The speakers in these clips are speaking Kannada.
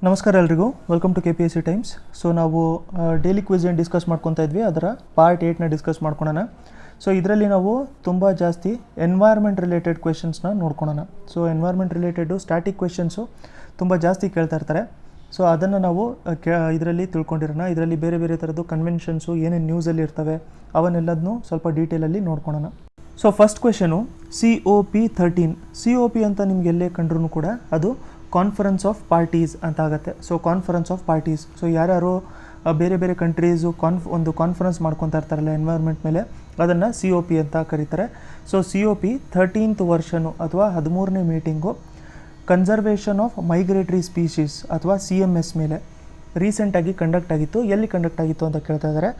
ನಮಸ್ಕಾರ ಎಲ್ರಿಗೂ, welcome to KPSC times. So ನಾವು ಡೈಲಿ ಕ್ವಿಸ್ ಏನು ಡಿಸ್ಕಸ್ ಮಾಡ್ಕೊತಾ ಇದ್ವಿ, ಅದರ ಪಾರ್ಟ್ 8ನ ಡಿಸ್ಕಸ್ ಮಾಡ್ಕೊಳೋಣ. ಸೊ ಇದರಲ್ಲಿ ನಾವು ತುಂಬ ಜಾಸ್ತಿ ಎನ್ವೈರ್ಮೆಂಟ್ ರಿಲೇಟೆಡ್ ಕ್ವೆಶನ್ಸ್ನ ನೋಡ್ಕೊಳೋಣ. So environment related static questions ತುಂಬ ಜಾಸ್ತಿ ಕೇಳ್ತಾ ಇರ್ತಾರೆ. ಸೊ ಅದನ್ನು ನಾವು ಇದರಲ್ಲಿ ತಿಳ್ಕೊಂಡಿರೋಣ. ಇದರಲ್ಲಿ ಬೇರೆ ಬೇರೆ ಥರದ್ದು ಕನ್ವೆನ್ಷನ್ಸು ಏನೇನು ನ್ಯೂಸಲ್ಲಿ ಇರ್ತವೆ ಅವನ್ನೆಲ್ಲದನ್ನೂ ಸ್ವಲ್ಪ ಡೀಟೇಲಲ್ಲಿ ನೋಡ್ಕೊಳೋಣ. So first question COP13. COP ಅಂತ ನಿಮ್ಗೆ ಎಲ್ಲೇ ಕಂಡ್ರೂ ಕೂಡ ಅದು ಕಾನ್ಫರೆನ್ಸ್ ಆಫ್ ಪಾರ್ಟೀಸ್ ಅಂತ ಆಗುತ್ತೆ. So conference of parties, so ಯಾರ್ಯಾರು ಬೇರೆ ಬೇರೆ ಕಂಟ್ರೀಸು ಒಂದು ಕಾನ್ಫರೆನ್ಸ್ ಮಾಡ್ಕೊತಾ ಇರ್ತಾರಲ್ಲ ಎನ್ವೈರ್ಮೆಂಟ್ ಮೇಲೆ, ಅದನ್ನು COP ಅಂತ ಕರೀತಾರೆ. ಸೊ COP 13th ವರ್ಷನು ಅಥವಾ 13ನೇ meeting conservation of migratory species ಅಥವಾ CMS ಮೇಲೆ ರೀಸೆಂಟಾಗಿ ಕಂಡಕ್ಟ್ ಆಗಿತ್ತು. ಎಲ್ಲಿ ಕಂಡಕ್ಟ್ ಆಗಿತ್ತು ಅಂತ ಕೇಳ್ತಾ ಇದ್ದಾರೆ.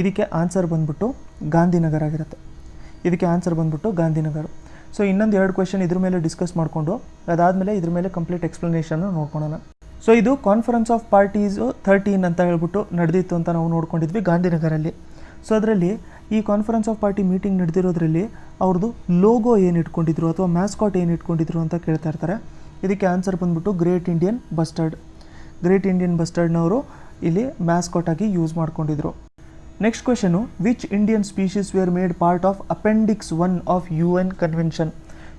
ಇದಕ್ಕೆ ಆನ್ಸರ್ ಬಂದ್ಬಿಟ್ಟು ಗಾಂಧಿನಗರ ಆಗಿರುತ್ತೆ. ಗಾಂಧಿನಗರ. ಸೊ ಇನ್ನೊಂದು 2 ಕ್ವೆಶನ್ ಇದ್ರ ಮೇಲೆ ಡಿಸ್ಕಸ್ ಮಾಡಿಕೊಂಡು ಅದಾದಮೇಲೆ ಇದ್ರ ಮೇಲೆ ಕಂಪ್ಲೀಟ್ ಎಕ್ಸ್ಪ್ಲನೇಷನ್ ನೋಡ್ಕೊಳ್ಳೋಣ. ಸೊ ಇದು ಕಾನ್ಫರೆನ್ಸ್ ಆಫ್ ಪಾರ್ಟೀಸು 13 ಅಂತ ಹೇಳ್ಬಿಟ್ಟು ನಡೆದಿತ್ತು ಅಂತ ನಾವು ನೋಡ್ಕೊಂಡಿದ್ವಿ ಗಾಂಧಿನಗರಲ್ಲಿ. ಸೊ ಅದರಲ್ಲಿ ಈ ಕಾನ್ಫರೆನ್ಸ್ ಆಫ್ ಪಾರ್ಟಿ ಮೀಟಿಂಗ್ ನಡೆದಿರೋದ್ರಲ್ಲಿ ಅವ್ರದ್ದು ಲೋಗೋ ಏನು ಇಟ್ಕೊಂಡಿದ್ರು ಅಥವಾ ಮ್ಯಾಸ್ಕಾಟ್ ಏನು ಇಟ್ಕೊಂಡಿದ್ರು ಅಂತ ಕೇಳ್ತಾ ಇರ್ತಾರೆ. ಇದಕ್ಕೆ ಆನ್ಸರ್ ಬಂದ್ಬಿಟ್ಟು ಗ್ರೇಟ್ ಇಂಡಿಯನ್ ಬಸ್ಟರ್ಡ್ನವರು ಇಲ್ಲಿ ಮ್ಯಾಸ್ಕಾಟ್ ಆಗಿ ಯೂಸ್ ಮಾಡ್ಕೊಂಡಿದ್ರು. Next question, which Indian species were made part of appendix 1 of UN convention.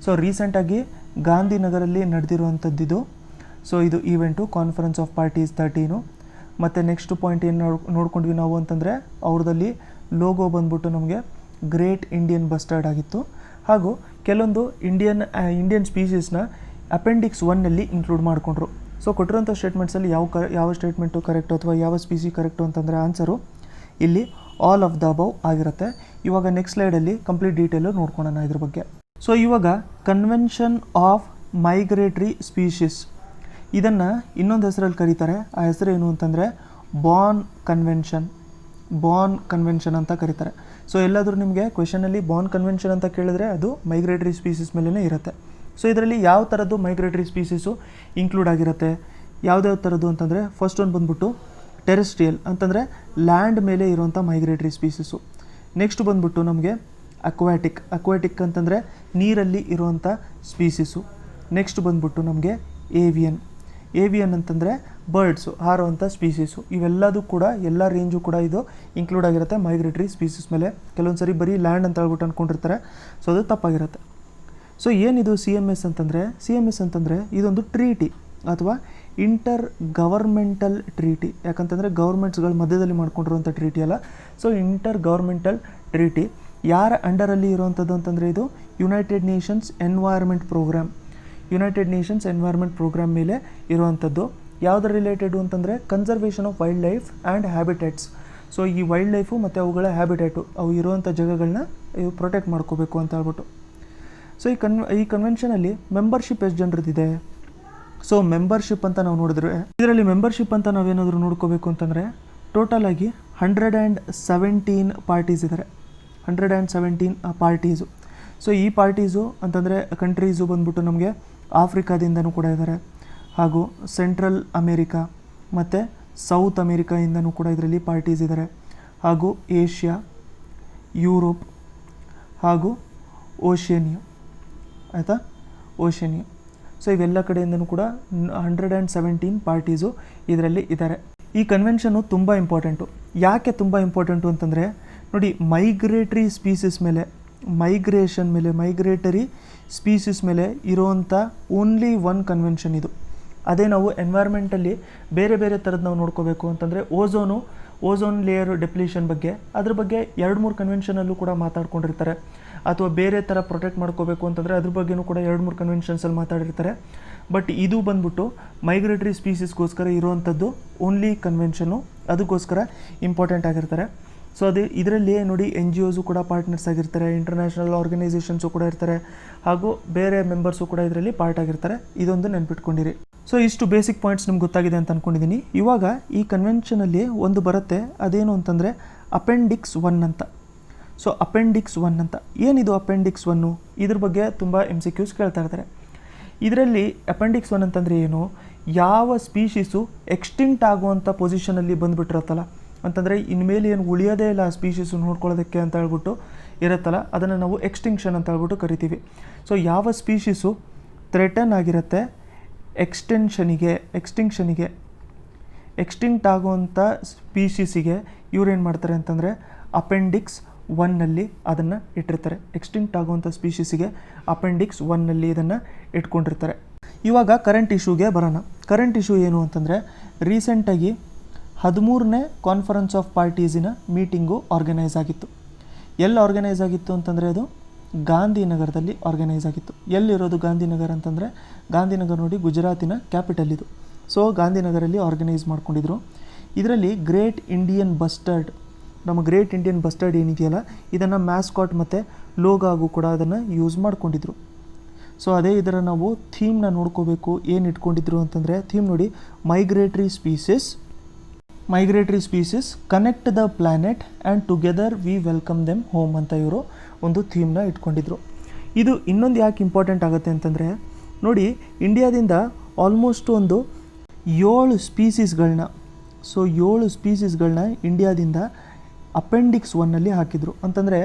So ರೀಸೆಂಟಾಗಿ ಗಾಂಧಿನಗರಲ್ಲಿ ನಡೆದಿರುವಂಥದ್ದಿದು. ಸೊ ಇದು ಈವೆಂಟು ಕಾನ್ಫರೆನ್ಸ್ ಆಫ್ ಪಾರ್ಟೀಸ್ 13. ಮತ್ತು ನೆಕ್ಸ್ಟ್ ಪಾಯಿಂಟ್ ಏನು ನೋಡ್ಕೊಂಡ್ವಿ ನಾವು ಅಂತಂದರೆ, ಅವ್ರದಲ್ಲಿ ಲೋಗೋ ಬಂದ್ಬಿಟ್ಟು ನಮಗೆ ಗ್ರೇಟ್ ಇಂಡಿಯನ್ ಬಸ್ಟರ್ಡ್ ಆಗಿತ್ತು. ಹಾಗೂ ಕೆಲವೊಂದು ಇಂಡಿಯನ್ ಸ್ಪೀಶೀಸ್ನ ಅಪೆಂಡಿಕ್ಸ್ 1ನಲ್ಲಿ ಇನ್ಕ್ಲೂಡ್ ಮಾಡಿಕೊಂಡ್ರು. ಸೊ ಕೊಟ್ಟಿರೋಂಥ ಸ್ಟೇಟ್ಮೆಂಟ್ಸಲ್ಲಿ ಯಾವ ಸ್ಟೇಟ್ಮೆಂಟು ಕರೆಕ್ಟು ಅಥವಾ ಯಾವ ಸ್ಪೀಸಿ ಕರೆಕ್ಟು ಅಂತಂದರೆ ಆನ್ಸರು ಇಲ್ಲಿ ಆಲ್ ಆಫ್ ದ ಅಬವ್ ಆಗಿರುತ್ತೆ. ಇವಾಗ ನೆಕ್ಸ್ಟ್ ಸ್ಲೈಡಲ್ಲಿ ಕಂಪ್ಲೀಟ್ ಡೀಟೇಲು ನೋಡ್ಕೊಳ್ಳೋಣ ಇದ್ರ ಬಗ್ಗೆ. ಸೊ ಇವಾಗ ಕನ್ವೆನ್ಷನ್ ಆಫ್ ಮೈಗ್ರೇಟರಿ ಸ್ಪೀಶೀಸ್, ಇದನ್ನು ಇನ್ನೊಂದು ಹೆಸರಲ್ಲಿ ಕರೀತಾರೆ. ಆ ಹೆಸರು ಏನು ಅಂತಂದರೆ ಬಾರ್ನ್ ಕನ್ವೆನ್ಷನ್ ಅಂತ ಕರೀತಾರೆ. ಸೊ ಎಲ್ಲಾದರೂ ನಿಮಗೆ ಕ್ವೆಶನಲ್ಲಿ ಬಾರ್ನ್ ಕನ್ವೆನ್ಷನ್ ಅಂತ ಕೇಳಿದ್ರೆ ಅದು ಮೈಗ್ರೇಟರಿ ಸ್ಪೀಸೀಸ್ ಮೇಲೇ ಇರುತ್ತೆ. ಸೊ ಇದರಲ್ಲಿ ಯಾವ ಥರದ್ದು ಮೈಗ್ರೇಟರಿ ಸ್ಪೀಸೀಸು ಇನ್ಕ್ಲೂಡ್ ಆಗಿರುತ್ತೆ, ಯಾವ್ದಾವ ಥರದ್ದು ಅಂತಂದರೆ, ಫಸ್ಟ್ ಒಂದು ಬಂದ್ಬಿಟ್ಟು ಟೆರೆಸ್ಟ್ರಿಯಲ್ ಅಂತಂದರೆ ಲ್ಯಾಂಡ್ ಮೇಲೆ ಇರುವಂಥ ಮೈಗ್ರೇಟರಿ ಸ್ಪೀಸೀಸು. ನೆಕ್ಸ್ಟ್ ಬಂದ್ಬಿಟ್ಟು ನಮಗೆ ಅಕ್ವಾಟಿಕ್ ಅಂತಂದರೆ ನೀರಲ್ಲಿ ಇರುವಂಥ ಸ್ಪೀಸೀಸು. ನೆಕ್ಸ್ಟ್ ಬಂದ್ಬಿಟ್ಟು ನಮಗೆ ಏವಿಯನ್ ಅಂತಂದರೆ ಬರ್ಡ್ಸು, ಹಾರುವಂಥ ಸ್ಪೀಸೀಸು. ಇವೆಲ್ಲದೂ ಕೂಡ ಎಲ್ಲ ರೇಂಜು ಕೂಡ ಇದು ಇನ್ಕ್ಲೂಡ್ ಆಗಿರುತ್ತೆ ಮೈಗ್ರೇಟರಿ ಸ್ಪೀಸೀಸ್ ಮೇಲೆ. ಕೆಲವೊಂದು ಸರಿ ಬರೀ ಲ್ಯಾಂಡ್ ಅಂತ ಹೇಳ್ಬಿಟ್ಟು ಅಂದ್ಕೊಂಡಿರ್ತಾರೆ. ಸೊ ಅದು ತಪ್ಪಾಗಿರುತ್ತೆ. ಸೊ ಏನಿದು CMS ಅಂತಂದರೆ ಇದೊಂದು ಟ್ರೀಟಿ ಅಥವಾ ಇಂಟರ್ ಗವರ್ಮೆಂಟಲ್ ಟ್ರೀಟಿ. ಯಾಕಂತಂದರೆ ಗೌರ್ಮೆಂಟ್ಸ್ಗಳ ಮಧ್ಯದಲ್ಲಿ ಮಾಡ್ಕೊಂಡಿರುವಂಥ ಟ್ರೀಟಿ ಅಲ್ಲ. ಸೊ ಇಂಟರ್ ಗವರ್ಮೆಂಟಲ್ ಟ್ರೀಟಿ ಯಾರ ಅಂಡರಲ್ಲಿ ಇರುವಂಥದ್ದು ಅಂತಂದರೆ ಇದು ಯುನೈಟೆಡ್ ನೇಷನ್ಸ್ ಎನ್ವೈರ್ಮೆಂಟ್ ಪ್ರೋಗ್ರಾಮ್ ಮೇಲೆ ಇರುವಂಥದ್ದು. ಯಾವುದರ ರಿಲೇಟೆಡು ಅಂತಂದರೆ conservation of wild life and habitats. So ಈ ವೈಲ್ಡ್ ಲೈಫು ಮತ್ತು ಅವುಗಳ ಹ್ಯಾಬಿಟೇಟು, ಅವು ಇರುವಂಥ ಜಾಗಗಳನ್ನ ಇವು ಪ್ರೊಟೆಕ್ಟ್ ಮಾಡ್ಕೋಬೇಕು ಅಂತ ಹೇಳ್ಬಿಟ್ಟು. ಸೊ ಈ ಕನ್ವೆನ್ಷನಲ್ಲಿ ಮೆಂಬರ್ಶಿಪ್ ಎಷ್ಟು ಜನರದ್ದಿದೆ? ಸೊ ಮೆಂಬರ್ಶಿಪ್ ಅಂತ ನಾವು ನೋಡಿದ್ರೆ, ಇದರಲ್ಲಿ ಮೆಂಬರ್ಶಿಪ್ ಅಂತ ನಾವೇನಾದರೂ ನೋಡ್ಕೋಬೇಕು ಅಂತಂದರೆ ಟೋಟಲ್ ಆಗಿ 117 ಪಾರ್ಟೀಸ್ ಇದ್ದಾರೆ. 117 ಪಾರ್ಟೀಸು. ಸೊ ಈ ಪಾರ್ಟೀಸು ಅಂತಂದರೆ ಕಂಟ್ರೀಸು ಬಂದ್ಬಿಟ್ಟು ನಮಗೆ ಆಫ್ರಿಕಾದಿಂದನೂ ಕೂಡ ಇದ್ದಾರೆ, ಹಾಗೂ ಸೆಂಟ್ರಲ್ ಅಮೇರಿಕಾ ಮತ್ತು ಸೌತ್ ಅಮೇರಿಕಾಯಿಂದನೂ ಕೂಡ ಇದರಲ್ಲಿ ಪಾರ್ಟೀಸ್ ಇದ್ದಾರೆ, ಹಾಗೂ ಏಷ್ಯಾ, ಯುರೋಪ್ ಹಾಗೂ ಓಷೇನಿಯಾ. ಆಯಿತಾ, ಓಷೇನಿಯಾ. ಸೊ ಇವೆಲ್ಲ ಕಡೆಯಿಂದನೂ ಕೂಡ 117 ಪಾರ್ಟೀಸು ಇದರಲ್ಲಿ ಇದ್ದಾರೆ. ಈ ಕನ್ವೆನ್ಷನ್ನು ತುಂಬ ಇಂಪಾರ್ಟೆಂಟು. ಯಾಕೆ ತುಂಬ ಇಂಪಾರ್ಟೆಂಟು ಅಂತಂದರೆ ನೋಡಿ, ಮೈಗ್ರೇಟರಿ ಸ್ಪೀಸೀಸ್ ಮೇಲೆ ಇರೋವಂಥ ಓನ್ಲಿ ಒನ್ ಕನ್ವೆನ್ಷನ್ ಇದು. ಅದೇ ನಾವು ಎನ್ವೈರ್ಮೆಂಟಲ್ಲಿ ಬೇರೆ ಬೇರೆ ಥರದ್ದು ನಾವು ನೋಡ್ಕೋಬೇಕು ಅಂತಂದರೆ ಓಝೋನ್ ಲೇಯರ್ ಡೆಪ್ಲೀಷನ್ ಬಗ್ಗೆ, ಅದ್ರ ಬಗ್ಗೆ 2-3 ಕನ್ವೆನ್ಷನಲ್ಲೂ ಕೂಡ ಮಾತಾಡ್ಕೊಂಡಿರ್ತಾರೆ. ಅಥವಾ ಬೇರೆ ಥರ ಪ್ರೊಟೆಕ್ಟ್ ಮಾಡ್ಕೋಬೇಕು ಅಂತಂದರೆ ಅದ್ರ ಬಗ್ಗೆನೂ ಕೂಡ 2-3 ಕನ್ವೆನ್ಷನ್ಸಲ್ಲಿ ಮಾತಾಡಿರ್ತಾರೆ. ಬಟ್ ಇದು ಬಂದ್ಬಿಟ್ಟು ಮೈಗ್ರೇಟರಿ ಸ್ಪೀಸೀಸ್ಗೋಸ್ಕರ ಇರುವಂಥದ್ದು ಓನ್ಲಿ ಕನ್ವೆನ್ಷನ್ನು, ಅದಕ್ಕೋಸ್ಕರ ಇಂಪಾರ್ಟೆಂಟ್ ಆಗಿರ್ತಾರೆ. ಸೊ ಇದರಲ್ಲಿ ನೋಡಿ NGOಸು ಕೂಡ ಪಾರ್ಟ್ನರ್ಸ್ ಆಗಿರ್ತಾರೆ, ಇಂಟರ್ನ್ಯಾಷನಲ್ ಆರ್ಗನೈಸೇಷನ್ಸು ಕೂಡ ಇರ್ತಾರೆ, ಹಾಗೂ ಬೇರೆ ಮೆಂಬರ್ಸು ಕೂಡ ಇದರಲ್ಲಿ ಪಾರ್ಟ್ ಆಗಿರ್ತಾರೆ. ಇದೊಂದು ನೆನ್ಪಿಟ್ಕೊಂಡಿರಿ. ಸೊ ಇಷ್ಟು ಬೇಸಿಕ್ ಪಾಯಿಂಟ್ಸ್ ನಿಮ್ಗೆ ಗೊತ್ತಾಗಿದೆ ಅಂತ ಅಂದ್ಕೊಂಡಿದ್ದೀನಿ. ಇವಾಗ ಈ ಕನ್ವೆನ್ಷನಲ್ಲಿ ಒಂದು ಬರುತ್ತೆ, ಅದೇನು ಅಂತಂದರೆ ಅಪೆಂಡಿಕ್ಸ್ 1 ಅಂತ. ಸೊ ಅಪೆಂಡಿಕ್ಸ್ 1 ಅಂತ ಏನಿದು ಅಪೆಂಡಿಕ್ಸ್ 1? ಇದ್ರ ಬಗ್ಗೆ ತುಂಬ MCQs ಕೇಳ್ತಾ ಇರ್ತಾರೆ. ಇದರಲ್ಲಿ ಅಪೆಂಡಿಕ್ಸ್ 1 ಅಂತಂದರೆ ಏನು, ಯಾವ ಸ್ಪೀಶೀಸು ಎಕ್ಸ್ಟಿಂಕ್ಟ್ ಆಗುವಂಥ ಪೊಸಿಷನಲ್ಲಿ ಬಂದುಬಿಟ್ಟಿರುತ್ತಲ್ಲ, ಅಂತಂದರೆ ಇನ್ಮೇಲೆ ಏನು ಉಳಿಯೋದೇ ಇಲ್ಲ ಆ ಸ್ಪೀಶೀಸು ನೋಡ್ಕೊಳ್ಳೋದಕ್ಕೆ ಅಂತ ಹೇಳ್ಬಿಟ್ಟು ಇರುತ್ತಲ್ಲ, ಅದನ್ನು ನಾವು ಎಕ್ಸ್ಟಿಂಕ್ಷನ್ ಅಂತ ಹೇಳ್ಬಿಟ್ಟು ಕರಿತೀವಿ. ಸೊ ಯಾವ ಸ್ಪೀಶೀಸು ಥ್ರೆಟನ್ ಆಗಿರುತ್ತೆ ಎಕ್ಸ್ಟಿಂಕ್ಟ್ ಆಗುವಂಥ ಸ್ಪೀಷೀಸಿಗೆ ಇವ್ರೇನು ಮಾಡ್ತಾರೆ ಅಂತಂದರೆ ಅಪೆಂಡಿಕ್ಸ್ 1ನಲ್ಲಿ ಅದನ್ನು ಇಟ್ಟಿರ್ತಾರೆ. ಎಕ್ಸ್ಟಿಂಕ್ಟ್ ಆಗುವಂಥ ಸ್ಪೀಷೀಸಿಗೆ ಅಪೆಂಡಿಕ್ಸ್ 1ನಲ್ಲಿ ಇದನ್ನು ಇಟ್ಕೊಂಡಿರ್ತಾರೆ. ಇವಾಗ ಕರೆಂಟ್ ಇಶ್ಯೂಗೆ ಬರೋಣ. ಕರೆಂಟ್ ಇಶ್ಯೂ ಏನು ಅಂತಂದರೆ, ರೀಸೆಂಟಾಗಿ 13ನೇ ಕಾನ್ಫರೆನ್ಸ್ ಆಫ್ ಪಾರ್ಟೀಸಿನ ಮೀಟಿಂಗು ಆರ್ಗನೈಸ್ ಆಗಿತ್ತು. ಎಲ್ಲಿ ಆರ್ಗನೈಸ್ ಆಗಿತ್ತು ಅಂತಂದರೆ ಅದು ಗಾಂಧಿನಗರದಲ್ಲಿ ಆರ್ಗನೈಸ್ ಆಗಿತ್ತು. ಎಲ್ಲಿರೋದು ಗಾಂಧಿನಗರ ಅಂತಂದರೆ, ಗಾಂಧಿನಗರ ನೋಡಿ ಗುಜರಾತಿನ ಕ್ಯಾಪಿಟಲ್ ಇದು. ಸೊ ಗಾಂಧಿನಗರಲ್ಲಿ ಆರ್ಗನೈಸ್ ಮಾಡ್ಕೊಂಡಿದ್ರು. ಇದರಲ್ಲಿ ಗ್ರೇಟ್ ಇಂಡಿಯನ್ ಬಸ್ಟರ್ಡ್, ನಮ್ಮ ಗ್ರೇಟ್ ಇಂಡಿಯನ್ ಬಸ್ಟರ್ಡ್ ಏನಿದೆಯಲ್ಲ ಇದನ್ನು ಮ್ಯಾಸ್ಕಾಟ್ ಮತ್ತು ಲೋಗಾಗೂ ಕೂಡ ಅದನ್ನು ಯೂಸ್ ಮಾಡ್ಕೊಂಡಿದ್ರು. ಸೊ ಅದೇ ಇದರ ನಾವು ಥೀಮ್ನ ನೋಡ್ಕೋಬೇಕು. ಏನು ಇಟ್ಕೊಂಡಿದ್ರು ಅಂತಂದರೆ, ಥೀಮ್ ನೋಡಿ, migratory species connect the planet and together we welcome them home ಅಂತ ಇವರು ಒಂದು ಥೀಮ್ನ ಇಟ್ಕೊಂಡಿದ್ರು. ಇದು ಇನ್ನೊಂದು ಯಾಕೆ ಇಂಪಾರ್ಟೆಂಟ್ ಆಗುತ್ತೆ ಅಂತಂದರೆ, ನೋಡಿ ಇಂಡಿಯಾದಿಂದ ಆಲ್ಮೋಸ್ಟ್ ಒಂದು 7 ಸ್ಪೀಸೀಸ್ಗಳನ್ನ ಇಂಡಿಯಾದಿಂದ ಅಪೆಂಡಿಕ್ಸ್ 1ನಲ್ಲಿ ಹಾಕಿದರು. ಅಂತಂದರೆ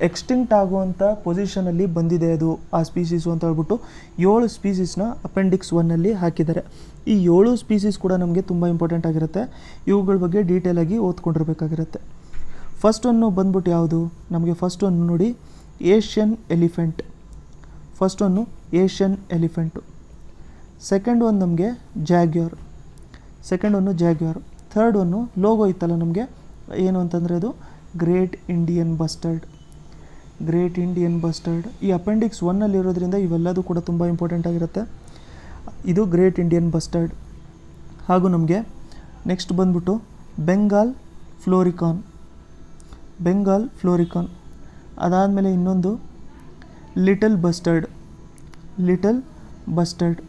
ಎಕ್ಸ್ಟಿಂಕ್ಟ್ ಆಗುವಂಥ ಪೊಸಿಷನಲ್ಲಿ ಬಂದಿದೆ ಅದು ಆ ಸ್ಪೀಸೀಸು ಅಂತ ಹೇಳ್ಬಿಟ್ಟು 7 ಸ್ಪೀಸೀಸ್ನ ಅಪೆಂಡಿಕ್ಸ್ 1ನಲ್ಲಿ ಹಾಕಿದ್ದಾರೆ. ಈ 7 ಸ್ಪೀಸೀಸ್ ಕೂಡ ನಮಗೆ ತುಂಬ ಇಂಪಾರ್ಟೆಂಟ್ ಆಗಿರುತ್ತೆ. ಇವುಗಳ ಬಗ್ಗೆ ಡೀಟೇಲಾಗಿ ಓದ್ಕೊಂಡಿರಬೇಕಾಗಿರುತ್ತೆ. ಫಸ್ಟ್ ಒನ್ನು ಬಂದ್ಬಿಟ್ಟು ಯಾವುದು ನಮಗೆ, ಫಸ್ಟ್ ಒನ್ ನೋಡಿ ಏಷ್ಯನ್ ಎಲಿಫೆಂಟು. ಸೆಕೆಂಡ್ ಒನ್ ನಮಗೆ ಜಾಗ್ವಾರ್. ಥರ್ಡ್ ಒನ್ನು ಲೋಗೋ ಇತ್ತಲ್ಲ ನಮಗೆ ಏನು ಅಂತಂದರೆ ಅದು ಗ್ರೇಟ್ ಇಂಡಿಯನ್ ಬಸ್ಟರ್ಡ್. ಈ ಅಪೆಂಡಿಕ್ಸ್ 1ನಲ್ಲಿ ಇರೋದ್ರಿಂದ ಇವೆಲ್ಲದೂ ಕೂಡ ತುಂಬ ಇಂಪಾರ್ಟೆಂಟ್ ಆಗಿರುತ್ತೆ. ಇದು ಗ್ರೇಟ್ ಇಂಡಿಯನ್ ಬಸ್ಟರ್ಡ್. ಹಾಗೂ ನಮಗೆ ನೆಕ್ಸ್ಟ್ ಬಂದ್ಬಿಟ್ಟು ಬೆಂಗಾಲ್ ಫ್ಲೋರಿಕಾನ್. ಅದಾದಮೇಲೆ ಇನ್ನೊಂದು ಲಿಟಲ್ ಬಸ್ಟರ್ಡ್.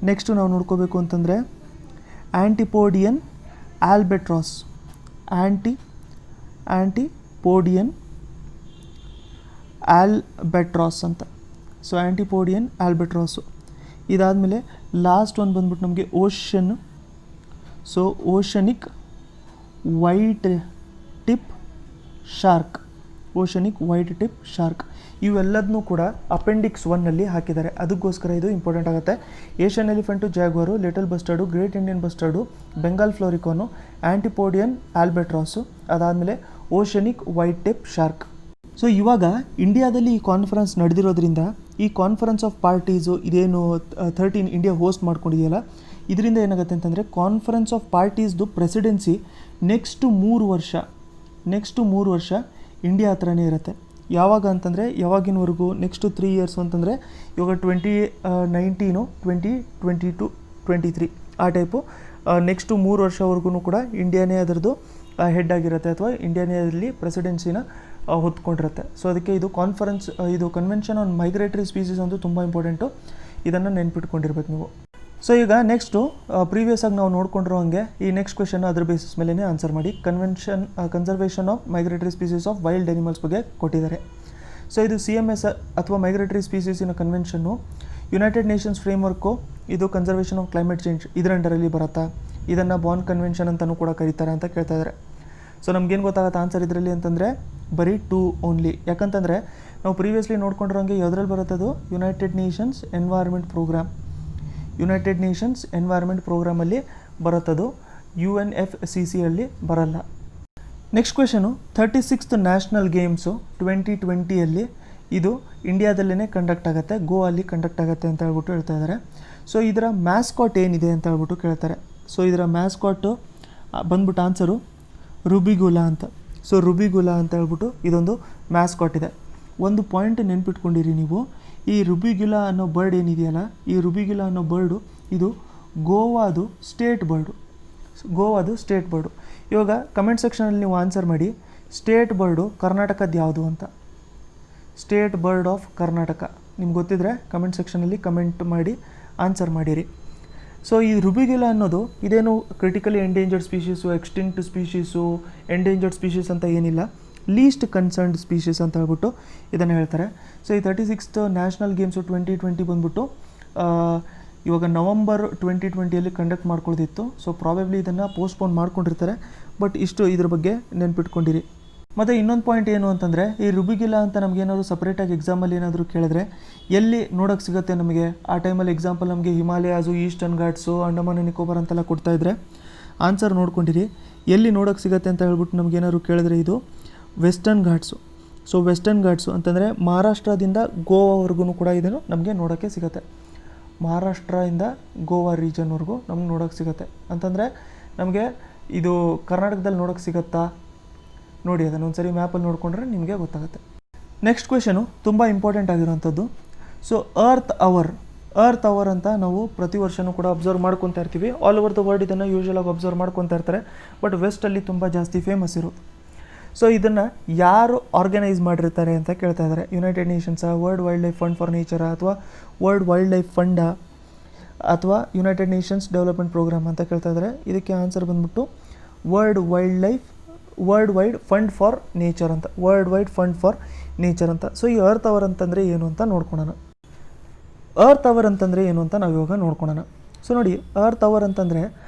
ನೆಕ್ಸ್ಟು ನಾವು ನೋಡ್ಕೋಬೇಕು ಅಂತಂದರೆ ಆ್ಯಂಟಿಪೋಡಿಯನ್ ಆಲ್ಬೆಟ್ರಾಸ್ ಅಂತ. So antipodean albatross. ಇದಾದಮೇಲೆ ಲಾಸ್ಟ್ ಒಂದು ಬಂದ್ಬಿಟ್ಟು ನಮಗೆ ಓಷನಿಕ್ ವೈಟ್ ಟಿಪ್ ಶಾರ್ಕ್. ಇವೆಲ್ಲದನ್ನೂ ಕೂಡ ಅಪೆಂಡಿಕ್ಸ್ 1ನಲ್ಲಿ ಹಾಕಿದ್ದಾರೆ. ಅದಕ್ಕೋಸ್ಕರ ಇದು ಇಂಪಾರ್ಟೆಂಟ್ ಆಗುತ್ತೆ. Asian elephant, jaguar, little bustard, great Indian bustard, Bengal florican, antipodean albatross, ಅದಾದಮೇಲೆ oceanic white tip shark. So ಇವಾಗ ಇಂಡಿಯಾದಲ್ಲಿ ಈ ಕಾನ್ಫರೆನ್ಸ್ ನಡೆದಿರೋದ್ರಿಂದ ಈ ಕಾನ್ಫರೆನ್ಸ್ ಆಫ್ ಪಾರ್ಟೀಸು ಇದೇನು 13 ಇಂಡಿಯಾ ಹೋಸ್ಟ್ ಮಾಡ್ಕೊಂಡಿದೆಯಲ್ಲ, ಇದರಿಂದ ಏನಾಗುತ್ತೆ ಅಂತಂದರೆ ಕಾನ್ಫರೆನ್ಸ್ ಆಫ್ ಪಾರ್ಟೀಸ್ದು ಪ್ರೆಸಿಡೆನ್ಸಿ ನೆಕ್ಸ್ಟ್ 3 ವರ್ಷ ಇಂಡಿಯಾ ಹತ್ರನೇ ಇರುತ್ತೆ. ಯಾವಾಗ ಅಂತಂದರೆ ಯಾವಾಗಿನವರೆಗೂ, ನೆಕ್ಸ್ಟು 3 ಇಯರ್ಸ್ ಅಂತಂದರೆ ಇವಾಗ 2019, 2022, 23 ಆ ಟೈಪು ನೆಕ್ಸ್ಟು 3 ವರ್ಷವರೆಗೂ ಕೂಡ ಇಂಡಿಯಾನೇ ಅದರದ್ದು ಹೆಡ್ ಆಗಿರುತ್ತೆ ಅಥವಾ ಇಂಡಿಯಾನೇ ಅದರಲ್ಲಿ ಪ್ರೆಸಿಡೆನ್ಸಿನ ಹೊತ್ಕೊಂಡಿರುತ್ತೆ. ಸೊ ಅದಕ್ಕೆ ಇದು ಕನ್ವೆನ್ಷನ್ ಆನ್ ಮೈಗ್ರೇಟರಿ ಸ್ಪೀಸೀಸ್ ಅಂತೂ ತುಂಬ ಇಂಪಾರ್ಟೆಂಟು. ಇದನ್ನು ನೆನ್ಪಿಟ್ಕೊಂಡಿರ್ಬೇಕು ನೀವು. ಸೊ ಈಗ ನೆಕ್ಸ್ಟು ಪ್ರೀವಿಯಸ್ ಆಗಿ ನಾವು ನೋಡ್ಕೊಂಡಿರೋ ಹಾಗೆ ಈ ನೆಕ್ಸ್ಟ್ ಕ್ವೆಶನ್ ಅದ್ರ ಬೇಸಿಸ್ ಮೇಲೇ ಆನ್ಸರ್ ಮಾಡಿ. Conservation of migratory species of wild animals ಬಗ್ಗೆ ಕೊಟ್ಟಿದ್ದಾರೆ. ಸೊ ಇದು CMS ಅಥವಾ ಮೈಗ್ರೇಟರಿ ಸ್ಪೀಸೀಸಿನ ಕನ್ವೆನ್ಷನ್ನು ಯುನೈಟೆಡ್ ನೇಷನ್ಸ್ ಫ್ರೇಮ್ವರ್ಕು. ಇದು ಕನ್ಸರ್ವೇಷನ್ ಆಫ್ ಕ್ಲೈಮೇಟ್ ಚೇಂಜ್ ಇದರ ಅಂಡರಲ್ಲಿ ಬರುತ್ತಾ, ಇದನ್ನು ಬಾನ್ ಕನ್ವೆನ್ಷನ್ ಅಂತಲೂ ಕೂಡ ಕರೀತಾರೆ ಅಂತ ಕೇಳ್ತಾ ಇದ್ದಾರೆ. ಸೊ ನಮಗೇನು ಗೊತ್ತಾಗುತ್ತೆ ಆನ್ಸರ್ ಇದರಲ್ಲಿ ಅಂತಂದರೆ ಬರೀ 2 ಓನ್ಲಿ. ಯಾಕಂತಂದರೆ ನಾವು ಪ್ರೀವಿಯಸ್ಲಿ ನೋಡ್ಕೊಂಡಿರೋಂಗೆ ಯಾವುದ್ರಲ್ಲಿ ಬರುತ್ತೆ ಅದು ಯುನೈಟೆಡ್ ನೇಷನ್ಸ್ ಎನ್ವೈರ್ಮೆಂಟ್ ಪ್ರೋಗ್ರಾಮಲ್ಲಿ ಬರುತ್ತದು, UNFCCಯಲ್ಲಿ ಬರಲ್ಲ. Next question 36th national games 2020ಯಲ್ಲಿ ಇದು ಇಂಡಿಯಾದಲ್ಲೇ ಕಂಡಕ್ಟ್ ಆಗುತ್ತೆ, ಗೋವಲ್ಲಿ ಕಂಡಕ್ಟ್ ಆಗುತ್ತೆ ಅಂತ ಹೇಳ್ಬಿಟ್ಟು ಹೇಳ್ತಾ ಇದ್ದಾರೆ. ಸೊ ಇದರ ಮ್ಯಾಸ್ಕಾಟ್ ಏನಿದೆ ಅಂತ ಹೇಳ್ಬಿಟ್ಟು ಕೇಳ್ತಾರೆ. ಸೊ ಇದರ ಮ್ಯಾಸ್ಕಾಟು ಬಂದ್ಬಿಟ್ಟು ಆನ್ಸರು ರುಬಿಗುಲಾ ಅಂತ. ಸೊ ರುಬಿಗುಲಾ ಅಂತ ಹೇಳ್ಬಿಟ್ಟು ಇದೊಂದು ಮ್ಯಾಸ್ಕಾಟ್ ಇದೆ. ಒಂದು ಪಾಯಿಂಟ್ ನೆನ್ಪಿಟ್ಕೊಂಡಿರಿ ನೀವು, ಈ ರುಬಿಗುಲಾ ಅನ್ನೋ ಬರ್ಡ್ ಏನಿದೆಯಲ್ಲ, ಈ ರುಬಿಗುಲಾ ಅನ್ನೋ ಬರ್ಡು ಇದು ಗೋವಾದು ಸ್ಟೇಟ್ ಬರ್ಡು. ಇವಾಗ ಕಮೆಂಟ್ ಸೆಕ್ಷನಲ್ಲಿ ನೀವು ಆನ್ಸರ್ ಮಾಡಿ, ಸ್ಟೇಟ್ ಬರ್ಡು ಕರ್ನಾಟಕದ ಯಾವುದು ಅಂತ. ಸ್ಟೇಟ್ ಬರ್ಡ್ ಆಫ್ ಕರ್ನಾಟಕ ನಿಮ್ಗೆ ಗೊತ್ತಿದ್ರೆ ಕಮೆಂಟ್ ಸೆಕ್ಷನಲ್ಲಿ ಕಮೆಂಟ್ ಮಾಡಿ ಆನ್ಸರ್ ಮಾಡಿರಿ. ಸೊ ಈ ರುಬಿಗುಲಾ ಅನ್ನೋದು ಇದೇನು critically endangered species, extinct species, endangered species ಅಂತ ಏನಿಲ್ಲ, ಲೀಸ್ಟ್ ಕನ್ಸರ್ನ್ಡ್ ಸ್ಪೀಷೀಸ್ ಅಂತ ಹೇಳ್ಬಿಟ್ಟು ಇದನ್ನು ಹೇಳ್ತಾರೆ. ಸೊ ಈ 36th ನ್ಯಾಷನಲ್ ಗೇಮ್ಸು 2020 ಬಂದ್ಬಿಟ್ಟು ಇವಾಗ ನವಂಬರ್ 2020ಯಲ್ಲಿ ಕಂಡಕ್ಟ್ ಮಾಡ್ಕೊಳ್ದಿತ್ತು. ಸೊ ಪ್ರಾಬೆಬ್ಲಿ ಇದನ್ನು ಪೋಸ್ಟ್ಪೋನ್ ಮಾಡ್ಕೊಂಡಿರ್ತಾರೆ. ಬಟ್ ಇಷ್ಟು ಇದ್ರ ಬಗ್ಗೆ ನೆನ್ಪಿಟ್ಕೊಂಡಿರಿ. ಮತ್ತು ಇನ್ನೊಂದು ಪಾಯಿಂಟ್ ಏನು ಅಂತಂದರೆ, ಈ ರುಬಿಗಿಲ್ಲ ಅಂತ ನಮಗೇನಾದ್ರು ಸಪ್ರೇಟಾಗಿ ಎಕ್ಸಾಮಲ್ಲಿ ಏನಾದರೂ ಕೇಳಿದ್ರೆ ಎಲ್ಲಿ ನೋಡೋಕ್ಕೆ ಸಿಗುತ್ತೆ ನಮಗೆ, ಆ ಟೈಮಲ್ಲಿ ಎಕ್ಸಾಂಪಲ್ ನಮಗೆ ಹಿಮಾಲಯಾಸು, ಈಸ್ಟರ್ನ್ ಘಾಟ್ಸು, ಅಂಡಮಾನ್ ನಿಕೋಬಾರ್ ಅಂತೆಲ್ಲ ಕೊಡ್ತಾಯಿದ್ರೆ ಆನ್ಸರ್ ನೋಡ್ಕೊಂಡಿರಿ ಎಲ್ಲಿ ನೋಡೋಕ್ಕೆ ಸಿಗುತ್ತೆ ಅಂತ ಹೇಳ್ಬಿಟ್ಟು ನಮಗೇನಾದ್ರು ಕೇಳಿದ್ರೆ ಇದು western Ghats. So western Ghats ಅಂತಂದರೆ ಮಹಾರಾಷ್ಟ್ರದಿಂದ ಗೋವಾವರೆಗೂ ಕೂಡ ಇದನ್ನು ನಮಗೆ ನೋಡೋಕ್ಕೆ ಸಿಗುತ್ತೆ. ಮಹಾರಾಷ್ಟ್ರದಿಂದ ಗೋವಾ ರೀಜನ್ವರೆಗೂ ನಮ್ಗೆ ನೋಡೋಕ್ಕೆ ಸಿಗುತ್ತೆ. ಅಂತಂದರೆ ನಮಗೆ ಇದು ಕರ್ನಾಟಕದಲ್ಲಿ ನೋಡೋಕ್ಕೆ ಸಿಗುತ್ತಾ ನೋಡಿ, ಅದನ್ನು ಒಂದು ಸರಿ ಮ್ಯಾಪಲ್ಲಿ ನೋಡಿಕೊಂಡ್ರೆ ನಿಮಗೆ ಗೊತ್ತಾಗುತ್ತೆ. ನೆಕ್ಸ್ಟ್ ಕ್ವೆಶನು ತುಂಬ ಇಂಪಾರ್ಟೆಂಟ್ ಆಗಿರೋವಂಥದ್ದು. ಸೊ ಅರ್ತ್ ಅವರ್ ಅಂತ ನಾವು ಪ್ರತಿ ವರ್ಷವೂ ಕೂಡ ಅಬ್ಸರ್ವ್ ಮಾಡ್ಕೊತಾ ಇರ್ತೀವಿ. ಆಲ್ ಓವರ್ ದ ವರ್ಲ್ಡ್ ಇದನ್ನು ಯೂಶ್ವಲಾಗಿ ಅಬ್ಸರ್ವ್ ಮಾಡ್ಕೊತಾ ಇರ್ತಾರೆ, ಬಟ್ ವೆಸ್ಟಲ್ಲಿ ತುಂಬ ಜಾಸ್ತಿ ಫೇಮಸ್ ಇರೋದು. ಸೊ ಇದನ್ನು ಯಾರು ಆರ್ಗನೈಸ್ ಮಾಡಿರ್ತಾರೆ ಅಂತ ಕೇಳ್ತಾ ಇದ್ದಾರೆ. ಯುನೈಟೆಡ್ ನೇಷನ್ಸಾ, world wildlife fund for ನೇಚರಾ, ಅಥವಾ ವರ್ಲ್ಡ್ ವೈಲ್ಡ್ ಲೈಫ್ ಫಂಡಾ, ಅಥವಾ ಯುನೈಟೆಡ್ ನೇಷನ್ಸ್ ಡೆವಲಪ್ಮೆಂಟ್ ಪ್ರೋಗ್ರಾಮ್ ಅಂತ ಕೇಳ್ತಾ ಇದ್ದಾರೆ. ಇದಕ್ಕೆ ಆನ್ಸರ್ ಬಂದ್ಬಿಟ್ಟು world wide fund for nature ಅಂತ, world wide fund for nature ಅಂತ. ಸೊ ಈ ಅರ್ತ್ ಅವರ್ ಅಂತಂದರೆ ಏನು ಅಂತ ನೋಡ್ಕೊಳ್ಳೋಣ. ಅರ್ತ್ ಅವರ್ ಅಂತಂದರೆ ಏನು ಅಂತ ನಾವು ಇವಾಗ ನೋಡ್ಕೊಳ್ಳೋಣ. ಸೊ ನೋಡಿ, ಅರ್ತ್ ಅವರ್ ಅಂತಂದರೆ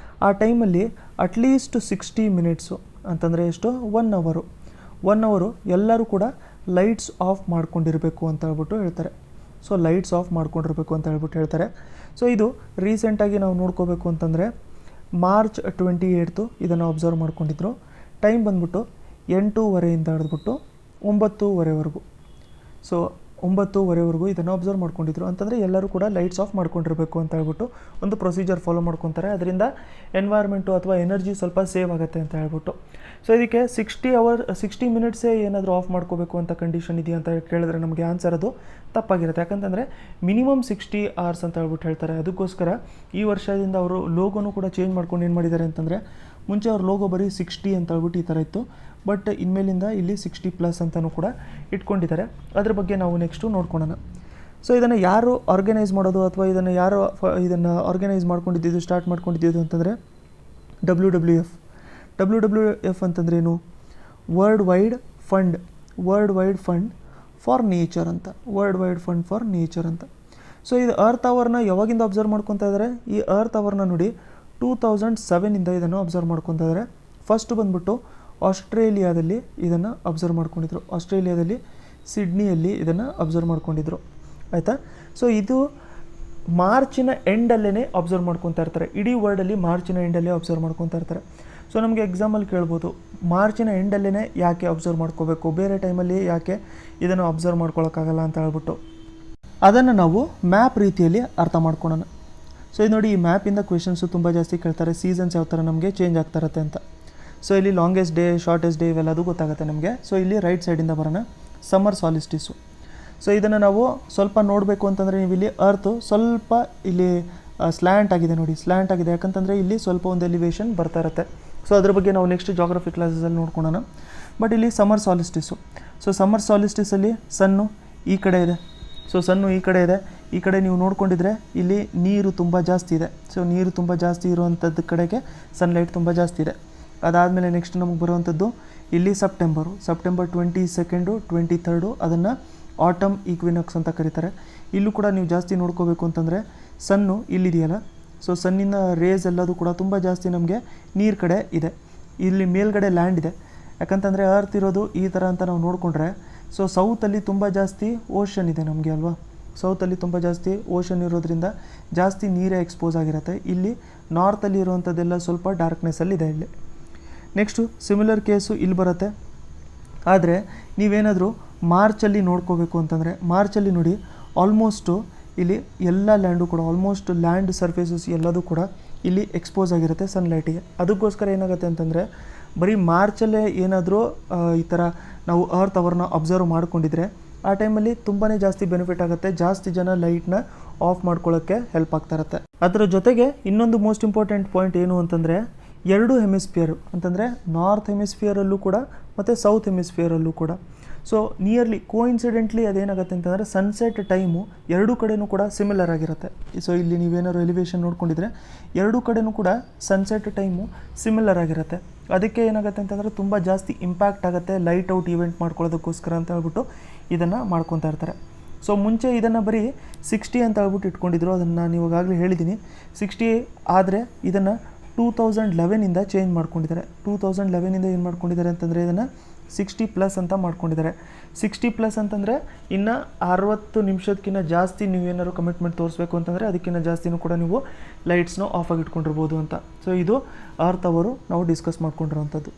ಆ ಟೈಮಲ್ಲಿ ಅಟ್ಲೀಸ್ಟ್ 60 ಮಿನಿಟ್ಸು ಅಂತಂದರೆ ಎಷ್ಟು, 1 ಅವರು ಎಲ್ಲರೂ ಕೂಡ ಲೈಟ್ಸ್ ಆಫ್ ಮಾಡ್ಕೊಂಡಿರಬೇಕು ಅಂತ ಹೇಳ್ಬಿಟ್ಟು ಹೇಳ್ತಾರೆ. ಸೊ ಲೈಟ್ಸ್ ಆಫ್ ಮಾಡ್ಕೊಂಡಿರಬೇಕು ಅಂತ ಹೇಳ್ಬಿಟ್ಟು ಹೇಳ್ತಾರೆ. ಸೊ ಇದು ರೀಸೆಂಟಾಗಿ ನಾವು ನೋಡ್ಕೋಬೇಕು ಅಂತಂದರೆ ಮಾರ್ಚ್ 28 ಇದನ್ನು ಅಬ್ಸರ್ವ್ ಮಾಡ್ಕೊಂಡಿದ್ರು. ಟೈಮ್ ಬಂದ್ಬಿಟ್ಟು 8:30 ಹಿಡಿದ್ಬಿಟ್ಟು 9:30ವರೆಗೂ. ಸೊ 9:30ವರೆಗೂ ಇದನ್ನು ಅಬ್ಸರ್ವ್ ಮಾಡ್ಕೊಂಡಿದ್ರು. ಅಂತಂದರೆ ಎಲ್ಲರೂ ಕೂಡ ಲೈಟ್ಸ್ ಆಫ್ ಮಾಡ್ಕೊಂಡಿರಬೇಕು ಅಂತ ಹೇಳ್ಬಿಟ್ಟು ಒಂದು ಪ್ರೊಸೀಜರ್ ಫಾಲೋ ಮಾಡ್ಕೊತಾರೆ. ಅದರಿಂದ ಎನ್ವೈರ್ಮೆಂಟು ಅಥವಾ ಎನರ್ಜಿ ಸ್ವಲ್ಪ ಸೇವ್ ಆಗುತ್ತೆ ಅಂತ ಹೇಳ್ಬಿಟ್ಟು. ಸೊ ಇದಕ್ಕೆ 60 ಮಿನಿಟ್ಸೇ ಏನಾದರೂ ಆಫ್ ಮಾಡ್ಕೋಬೇಕು ಅಂತ ಕಂಡೀಷನ್ ಇದೆಯಾ ಅಂತ ಕೇಳಿದ್ರೆ ನಮಗೆ ಆನ್ಸರ್ ಅದು ತಪ್ಪಾಗಿರುತ್ತೆ. ಯಾಕಂತಂದರೆ ಮಿನಿಮಮ್ 60 hours ಅಂತ ಹೇಳ್ಬಿಟ್ಟು ಹೇಳ್ತಾರೆ. ಅದಕ್ಕೋಸ್ಕರ ಈ ವರ್ಷದಿಂದ ಅವರು ಲೋಗೋನು ಕೂಡ ಚೇಂಜ್ ಮಾಡ್ಕೊಂಡು ಏನು ಮಾಡಿದ್ದಾರೆ ಅಂತಂದರೆ, ಮುಂಚೆ ಅವ್ರ ಲೋಗೋ ಬರೀ 60 ಅಂತ ಹೇಳ್ಬಿಟ್ಟು ಈ ಥರ ಇತ್ತು, ಬಟ್ ಇನ್ಮೇಲಿಂದ ಇಲ್ಲಿ 60+ ಅಂತಲೂ ಕೂಡ ಇಟ್ಕೊಂಡಿದ್ದಾರೆ. ಅದ್ರ ಬಗ್ಗೆ ನಾವು ನೆಕ್ಸ್ಟು ನೋಡ್ಕೊಳ್ಳೋಣ. ಸೊ ಇದನ್ನು ಯಾರು ಆರ್ಗನೈಸ್ ಮಾಡೋದು ಅಥವಾ ಇದನ್ನು ಆರ್ಗನೈಸ್ ಮಾಡ್ಕೊಂಡಿದ್ದು, ಸ್ಟಾರ್ಟ್ ಮಾಡ್ಕೊಂಡಿದ್ದು ಅಂತಂದರೆ WWF ಅಂತಂದ್ರೆ ಏನು, world wide fund for nature ಅಂತ, world wide fund for nature ಅಂತ. ಸೊ ಇದು ಅರ್ತ್ ಅವರ್ನ ಯಾವಾಗಿಂದ ಅಬ್ಸರ್ವ್ ಮಾಡ್ಕೊತಾ ಇದ್ದಾರೆ, ಈ ಅರ್ತ್ ಅವರ್ನ ನೋಡಿ 2007ಇಂದ ಇದನ್ನು ಅಬ್ಸರ್ವ್ ಮಾಡ್ಕೊತಾ ಇದ್ದಾರೆ. ಫಸ್ಟ್ ಬಂದ್ಬಿಟ್ಟು ಆಸ್ಟ್ರೇಲಿಯಾದಲ್ಲಿ ಇದನ್ನು ಅಬ್ಸರ್ವ್ ಮಾಡ್ಕೊಂಡಿದ್ರು. ಆಸ್ಟ್ರೇಲಿಯಾದಲ್ಲಿ ಸಿಡ್ನಿಯಲ್ಲಿ ಇದನ್ನು ಅಬ್ಸರ್ವ್ ಮಾಡ್ಕೊಂಡಿದ್ರು, ಆಯಿತಾ. ಸೊ ಇದು ಮಾರ್ಚಿನ ಎಂಡಲ್ಲೇ ಅಬ್ಸರ್ವ್ ಮಾಡ್ಕೊತಾ ಇರ್ತಾರೆ. ಇಡೀ ವರ್ಲ್ಡಲ್ಲಿ ಮಾರ್ಚಿನ ಎಂಡಲ್ಲೇ ಅಬ್ಸರ್ವ್ ಮಾಡ್ಕೊತಾ ಇರ್ತಾರೆ. ಸೊ ನಮಗೆ ಎಕ್ಸಾಮಲ್ಲಿ ಕೇಳ್ಬೋದು, ಮಾರ್ಚಿನ ಎಂಡಲ್ಲೇ ಯಾಕೆ ಅಬ್ಸರ್ವ್ ಮಾಡ್ಕೋಬೇಕು, ಬೇರೆ ಟೈಮಲ್ಲಿ ಯಾಕೆ ಇದನ್ನು ಅಬ್ಸರ್ವ್ ಮಾಡ್ಕೊಳ್ಳೋಕ್ಕಾಗಲ್ಲ ಅಂತ ಹೇಳ್ಬಿಟ್ಟು ಅದನ್ನು ನಾವು ಮ್ಯಾಪ್ ರೀತಿಯಲ್ಲಿ ಅರ್ಥ ಮಾಡ್ಕೊಳ್ಳೋಣ. ಸೊ ಇದು ನೋಡಿ, ಈ ಮ್ಯಾಪಿಂದ ಕ್ವೆಶನ್ಸು ತುಂಬ ಜಾಸ್ತಿ ಕೇಳ್ತಾರೆ. ಸೀಸನ್ಸ್ ಯಾವ ಥರ ನಮಗೆ ಚೇಂಜ್ ಆಗ್ತಾ ಇರುತ್ತೆ ಅಂತ. ಸೊ ಇಲ್ಲಿ ಲಾಂಗೆಸ್ಟ್ ಡೇ, ಶಾರ್ಟೆಸ್ಟ್ ಡೇ ಇವೆಲ್ಲದು ಗೊತ್ತಾಗುತ್ತೆ ನಮಗೆ. ಸೊ ಇಲ್ಲಿ ರೈಟ್ ಸೈಡಿಂದ ಬರೋಣ, ಸಮ್ಮರ್ ಸಾಲಿಸ್ಟಿಸು. ಸೊ ಇದನ್ನು ನಾವು ಸ್ವಲ್ಪ ನೋಡಬೇಕು ಅಂತಂದರೆ, ನೀವು ಇಲ್ಲಿ ಅರ್ತು ಸ್ವಲ್ಪ ಇಲ್ಲಿ ಸ್ಲ್ಯಾಂಟ್ ಆಗಿದೆ ನೋಡಿ, ಸ್ಲ್ಯಾಂಟ್ ಆಗಿದೆ. ಯಾಕಂತಂದರೆ ಇಲ್ಲಿ ಸ್ವಲ್ಪ ಒಂದು ಎಲಿವೇಶನ್ ಬರ್ತಾ ಇರುತ್ತೆ. ಸೊ ಅದ್ರ ಬಗ್ಗೆ ನಾವು ನೆಕ್ಸ್ಟ್ ಜಾಗ್ರಫಿ ಕ್ಲಾಸಸಲ್ಲಿ ನೋಡ್ಕೊಳ್ಳೋಣ. ಬಟ್ ಇಲ್ಲಿ ಸಮ್ಮರ್ ಸಾಲಿಸ್ಟಿಸು. ಸೊ ಸಮ್ಮರ್ ಸಾಲಿಸ್ಟಿಸಲ್ಲಿ ಸನ್ನು ಈ ಕಡೆ ಇದೆ. ಸೊ ಸನ್ನು ಈ ಕಡೆ ಇದೆ. ಈ ಕಡೆ ನೀವು ನೋಡ್ಕೊಂಡಿದ್ರೆ ಇಲ್ಲಿ ನೀರು ತುಂಬ ಜಾಸ್ತಿ ಇದೆ. ಸೊ ನೀರು ತುಂಬ ಜಾಸ್ತಿ ಇರುವಂಥದ್ದು ಕಡೆಗೆ ಸನ್ಲೈಟ್ ತುಂಬ ಜಾಸ್ತಿ ಇದೆ. ಅದಾದಮೇಲೆ ನೆಕ್ಸ್ಟ್ ನಮಗೆ ಬರುವಂಥದ್ದು ಇಲ್ಲಿ ಸೆಪ್ಟೆಂಬರ್ 22, 23 ಅದನ್ನು ಆಟಮ್ ಈಕ್ವಿನಾಕ್ಸ್ ಅಂತ ಕರೀತಾರೆ. ಇಲ್ಲೂ ಕೂಡ ನೀವು ಜಾಸ್ತಿ ನೋಡ್ಕೋಬೇಕು ಅಂತಂದರೆ ಸನ್ನು ಇಲ್ಲಿದೆಯಲ್ಲ, ಸೊ ಸನ್ನಿನ ರೇಸ್ ಎಲ್ಲದು ಕೂಡ ತುಂಬ ಜಾಸ್ತಿ ನಮಗೆ ನೀರು ಕಡೆ ಇದೆ. ಇಲ್ಲಿ ಮೇಲ್ಗಡೆ ಲ್ಯಾಂಡ್ ಇದೆ. ಯಾಕಂತಂದರೆ ಅರ್ತ್ ಇರೋದು ಈ ಥರ ಅಂತ ನಾವು ನೋಡಿಕೊಂಡ್ರೆ, ಸೊ ಸೌತಲ್ಲಿ ತುಂಬ ಜಾಸ್ತಿ ಓಷನ್ ಇದೆ ನಮಗೆ ಅಲ್ವಾ. ಸೌತಲ್ಲಿ ತುಂಬ ಜಾಸ್ತಿ ಓಷನ್ ಇರೋದ್ರಿಂದ ಜಾಸ್ತಿ ನೀರೇ ಎಕ್ಸ್ಪೋಸ್ ಆಗಿರುತ್ತೆ. ಇಲ್ಲಿ ನಾರ್ತಲ್ಲಿ ಇರುವಂಥದ್ದೆಲ್ಲ ಸ್ವಲ್ಪ ಡಾರ್ಕ್ನೆಸ್ಸಲ್ಲಿದೆ ಇಲ್ಲಿ. ನೆಕ್ಸ್ಟು ಸಿಮಿಲರ್ ಕೇಸು ಇಲ್ಲಿ ಬರುತ್ತೆ. ಆದರೆ ನೀವೇನಾದರೂ ಮಾರ್ಚಲ್ಲಿ ನೋಡ್ಕೋಬೇಕು ಅಂತಂದರೆ, ಮಾರ್ಚಲ್ಲಿ ನೋಡಿ ಆಲ್ಮೋಸ್ಟು ಇಲ್ಲಿ ಎಲ್ಲ ಲ್ಯಾಂಡು ಕೂಡ ಆಲ್ಮೋಸ್ಟ್ ಲ್ಯಾಂಡ್ ಸರ್ಫೇಸಸ್ ಎಲ್ಲದೂ ಕೂಡ ಇಲ್ಲಿ ಎಕ್ಸ್ಪೋಸ್ ಆಗಿರುತ್ತೆ ಸನ್ಲೈಟಿಗೆ. ಅದಕ್ಕೋಸ್ಕರ ಏನಾಗುತ್ತೆ ಅಂತಂದರೆ, ಬರೀ ಮಾರ್ಚಲ್ಲೇ ಏನಾದರೂ ಈ ಥರ ನಾವು ಅರ್ತ್ ಅವರ್ನ ಅಬ್ಸರ್ವ್ ಮಾಡ್ಕೊಂಡಿದ್ರೆ ಆ ಟೈಮಲ್ಲಿ ತುಂಬಾ ಜಾಸ್ತಿ ಬೆನಿಫಿಟ್ ಆಗುತ್ತೆ. ಜಾಸ್ತಿ ಜನ ಲೈಟ್ನ ಆಫ್ ಮಾಡ್ಕೊಳ್ಳೋಕ್ಕೆ ಹೆಲ್ಪ್ ಆಗ್ತಾ ಇರುತ್ತೆ. ಅದರ ಜೊತೆಗೆ ಇನ್ನೊಂದು ಮೋಸ್ಟ್ ಇಂಪಾರ್ಟೆಂಟ್ ಪಾಯಿಂಟ್ ಏನು ಅಂತಂದರೆ, ಎರಡು ಹೆಮಿಸ್ಫಿಯರು ಅಂತಂದರೆ ನಾರ್ತ್ ಹೆಮಿಸ್ಫಿಯರಲ್ಲೂ ಕೂಡ ಮತ್ತು ಸೌತ್ ಹೆಮಿಸ್ಫಿಯರಲ್ಲೂ ಕೂಡ. ಸೊ ನಿಯರ್ಲಿ ಕೋಇನ್ಸಿಡೆಂಟ್ಲಿ ಅದೇನಾಗುತ್ತೆ ಅಂತಂದರೆ, ಸನ್ಸೆಟ್ ಟೈಮು ಎರಡೂ ಕಡೆಯೂ ಕೂಡ ಸಿಮಿಲರ್ ಆಗಿರುತ್ತೆ. ಸೊ ಇಲ್ಲಿ ನೀವೇನಾದ್ರು ಎಲಿವೇಶನ್ ನೋಡ್ಕೊಂಡಿದ್ರೆ ಎರಡೂ ಕಡೆಯೂ ಕೂಡ ಸನ್ಸೆಟ್ ಟೈಮು ಸಿಮಿಲರ್ ಆಗಿರುತ್ತೆ. ಅದಕ್ಕೆ ಏನಾಗುತ್ತೆ ಅಂತಂದರೆ ತುಂಬ ಜಾಸ್ತಿ ಇಂಪ್ಯಾಕ್ಟ್ ಆಗುತ್ತೆ ಲೈಟ್ ಔಟ್ ಈವೆಂಟ್ ಮಾಡ್ಕೊಳ್ಳೋದಕ್ಕೋಸ್ಕರ ಅಂತ ಹೇಳ್ಬಿಟ್ಟು ಇದನ್ನು ಮಾಡ್ಕೊತಾ ಇರ್ತಾರೆ. ಸೊ ಮುಂಚೆ ಇದನ್ನು ಬರೀ 60 ಅಂತ ಹೇಳ್ಬಿಟ್ಟು ಇಟ್ಕೊಂಡಿದ್ರು. ಅದನ್ನು ನಾನು ಇವಾಗಲೇ ಹೇಳಿದ್ದೀನಿ 60. ಆದರೆ ಇದನ್ನು 2011ಇಂದ ಚೇಂಜ್ ಮಾಡ್ಕೊಂಡಿದ್ದಾರೆ. 2011ಇಂದ ಏನು ಮಾಡ್ಕೊಂಡಿದ್ದಾರೆ ಅಂತಂದರೆ ಇದನ್ನು 60+ ಅಂತ ಮಾಡ್ಕೊಂಡಿದ್ದಾರೆ. 60+ ಅಂತಂದರೆ ಇನ್ನು 60 ನಿಮಿಷಕ್ಕಿಂತ ಜಾಸ್ತಿ ನೀವೇನಾದ್ರು ಕಮಿಟ್ಮೆಂಟ್ ತೋರಿಸ್ಬೇಕು ಅಂತಂದರೆ ಅದಕ್ಕಿಂತ ಜಾಸ್ತಿನೂ ಕೂಡ ನೀವು ಲೈಟ್ಸ್ನ ಆಫ್ ಆಗಿ ಇಟ್ಕೊಂಡಿರ್ಬೋದು ಅಂತ. ಸೊ ಇದು ಅರ್ತ್ ಅವರು ನಾವು ಡಿಸ್ಕಸ್ ಮಾಡ್ಕೊಂಡಿರೋವಂಥದ್ದು.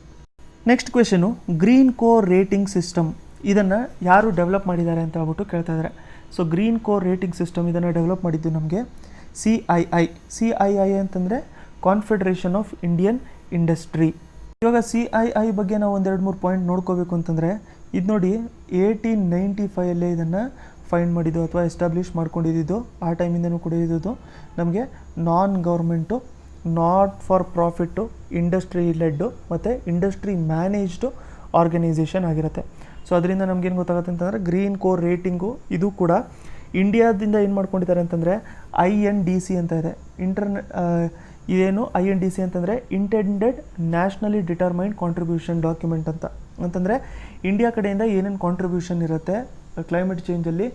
Next question, green core rating system ಇದನ್ನು ಯಾರು ಡೆವಲಪ್ ಮಾಡಿದ್ದಾರೆ ಅಂತ ಹೇಳ್ಬಿಟ್ಟು ಕೇಳ್ತಾ ಇದ್ದಾರೆ. So green core rating system ಇದನ್ನು ಡೆವಲಪ್ ಮಾಡಿದ್ದು ನಮಗೆ CII ಅಂತಂದರೆ ಕಾನ್ಫೆಡರೇಷನ್ ಆಫ್ ಇಂಡಿಯನ್ ಇಂಡಸ್ಟ್ರಿ. ಇವಾಗ CII ಬಗ್ಗೆ ನಾವು 2-3 ಪಾಯಿಂಟ್ ನೋಡ್ಕೋಬೇಕು ಅಂತಂದರೆ ಇದು ನೋಡಿ 1895 ಇದನ್ನು ಫೈಂಡ್ ಮಾಡಿದ್ದು ಅಥವಾ ಎಸ್ಟಾಬ್ಲಿಷ್ ಮಾಡ್ಕೊಂಡಿದ್ದು. ಆ ಟೈಮಿಂದನೂ ಕೂಡ ಇದ್ದು ನಮಗೆ non government, not for profit, industry led ಮತ್ತು ಇಂಡಸ್ಟ್ರಿ ಮ್ಯಾನೇಜ್ಡು ಆರ್ಗನೈಸೇಷನ್ ಆಗಿರುತ್ತೆ. ಸೊ ಅದರಿಂದ ನಮಗೇನು ಗೊತ್ತಾಗುತ್ತೆ ಅಂತಂದರೆ ಗ್ರೀನ್ ಕೋರ್ ರೇಟಿಂಗು ಇದು ಕೂಡ ಇಂಡಿಯಾದಿಂದ ಏನು ಮಾಡ್ಕೊಂಡಿದ್ದಾರೆ ಅಂತಂದರೆ INDC ಅಂತ ಇದೆ. ಇದೇನು INDC ಅಂತಂದರೆ intended nationally determined contribution document ಅಂತಂದರೆ ಇಂಡಿಯಾ ಕಡೆಯಿಂದ ಏನೇನು ಕಾಂಟ್ರಿಬ್ಯೂಷನ್ ಇರುತ್ತೆ ಕ್ಲೈಮೇಟ್ ಚೇಂಜಲ್ಲಿ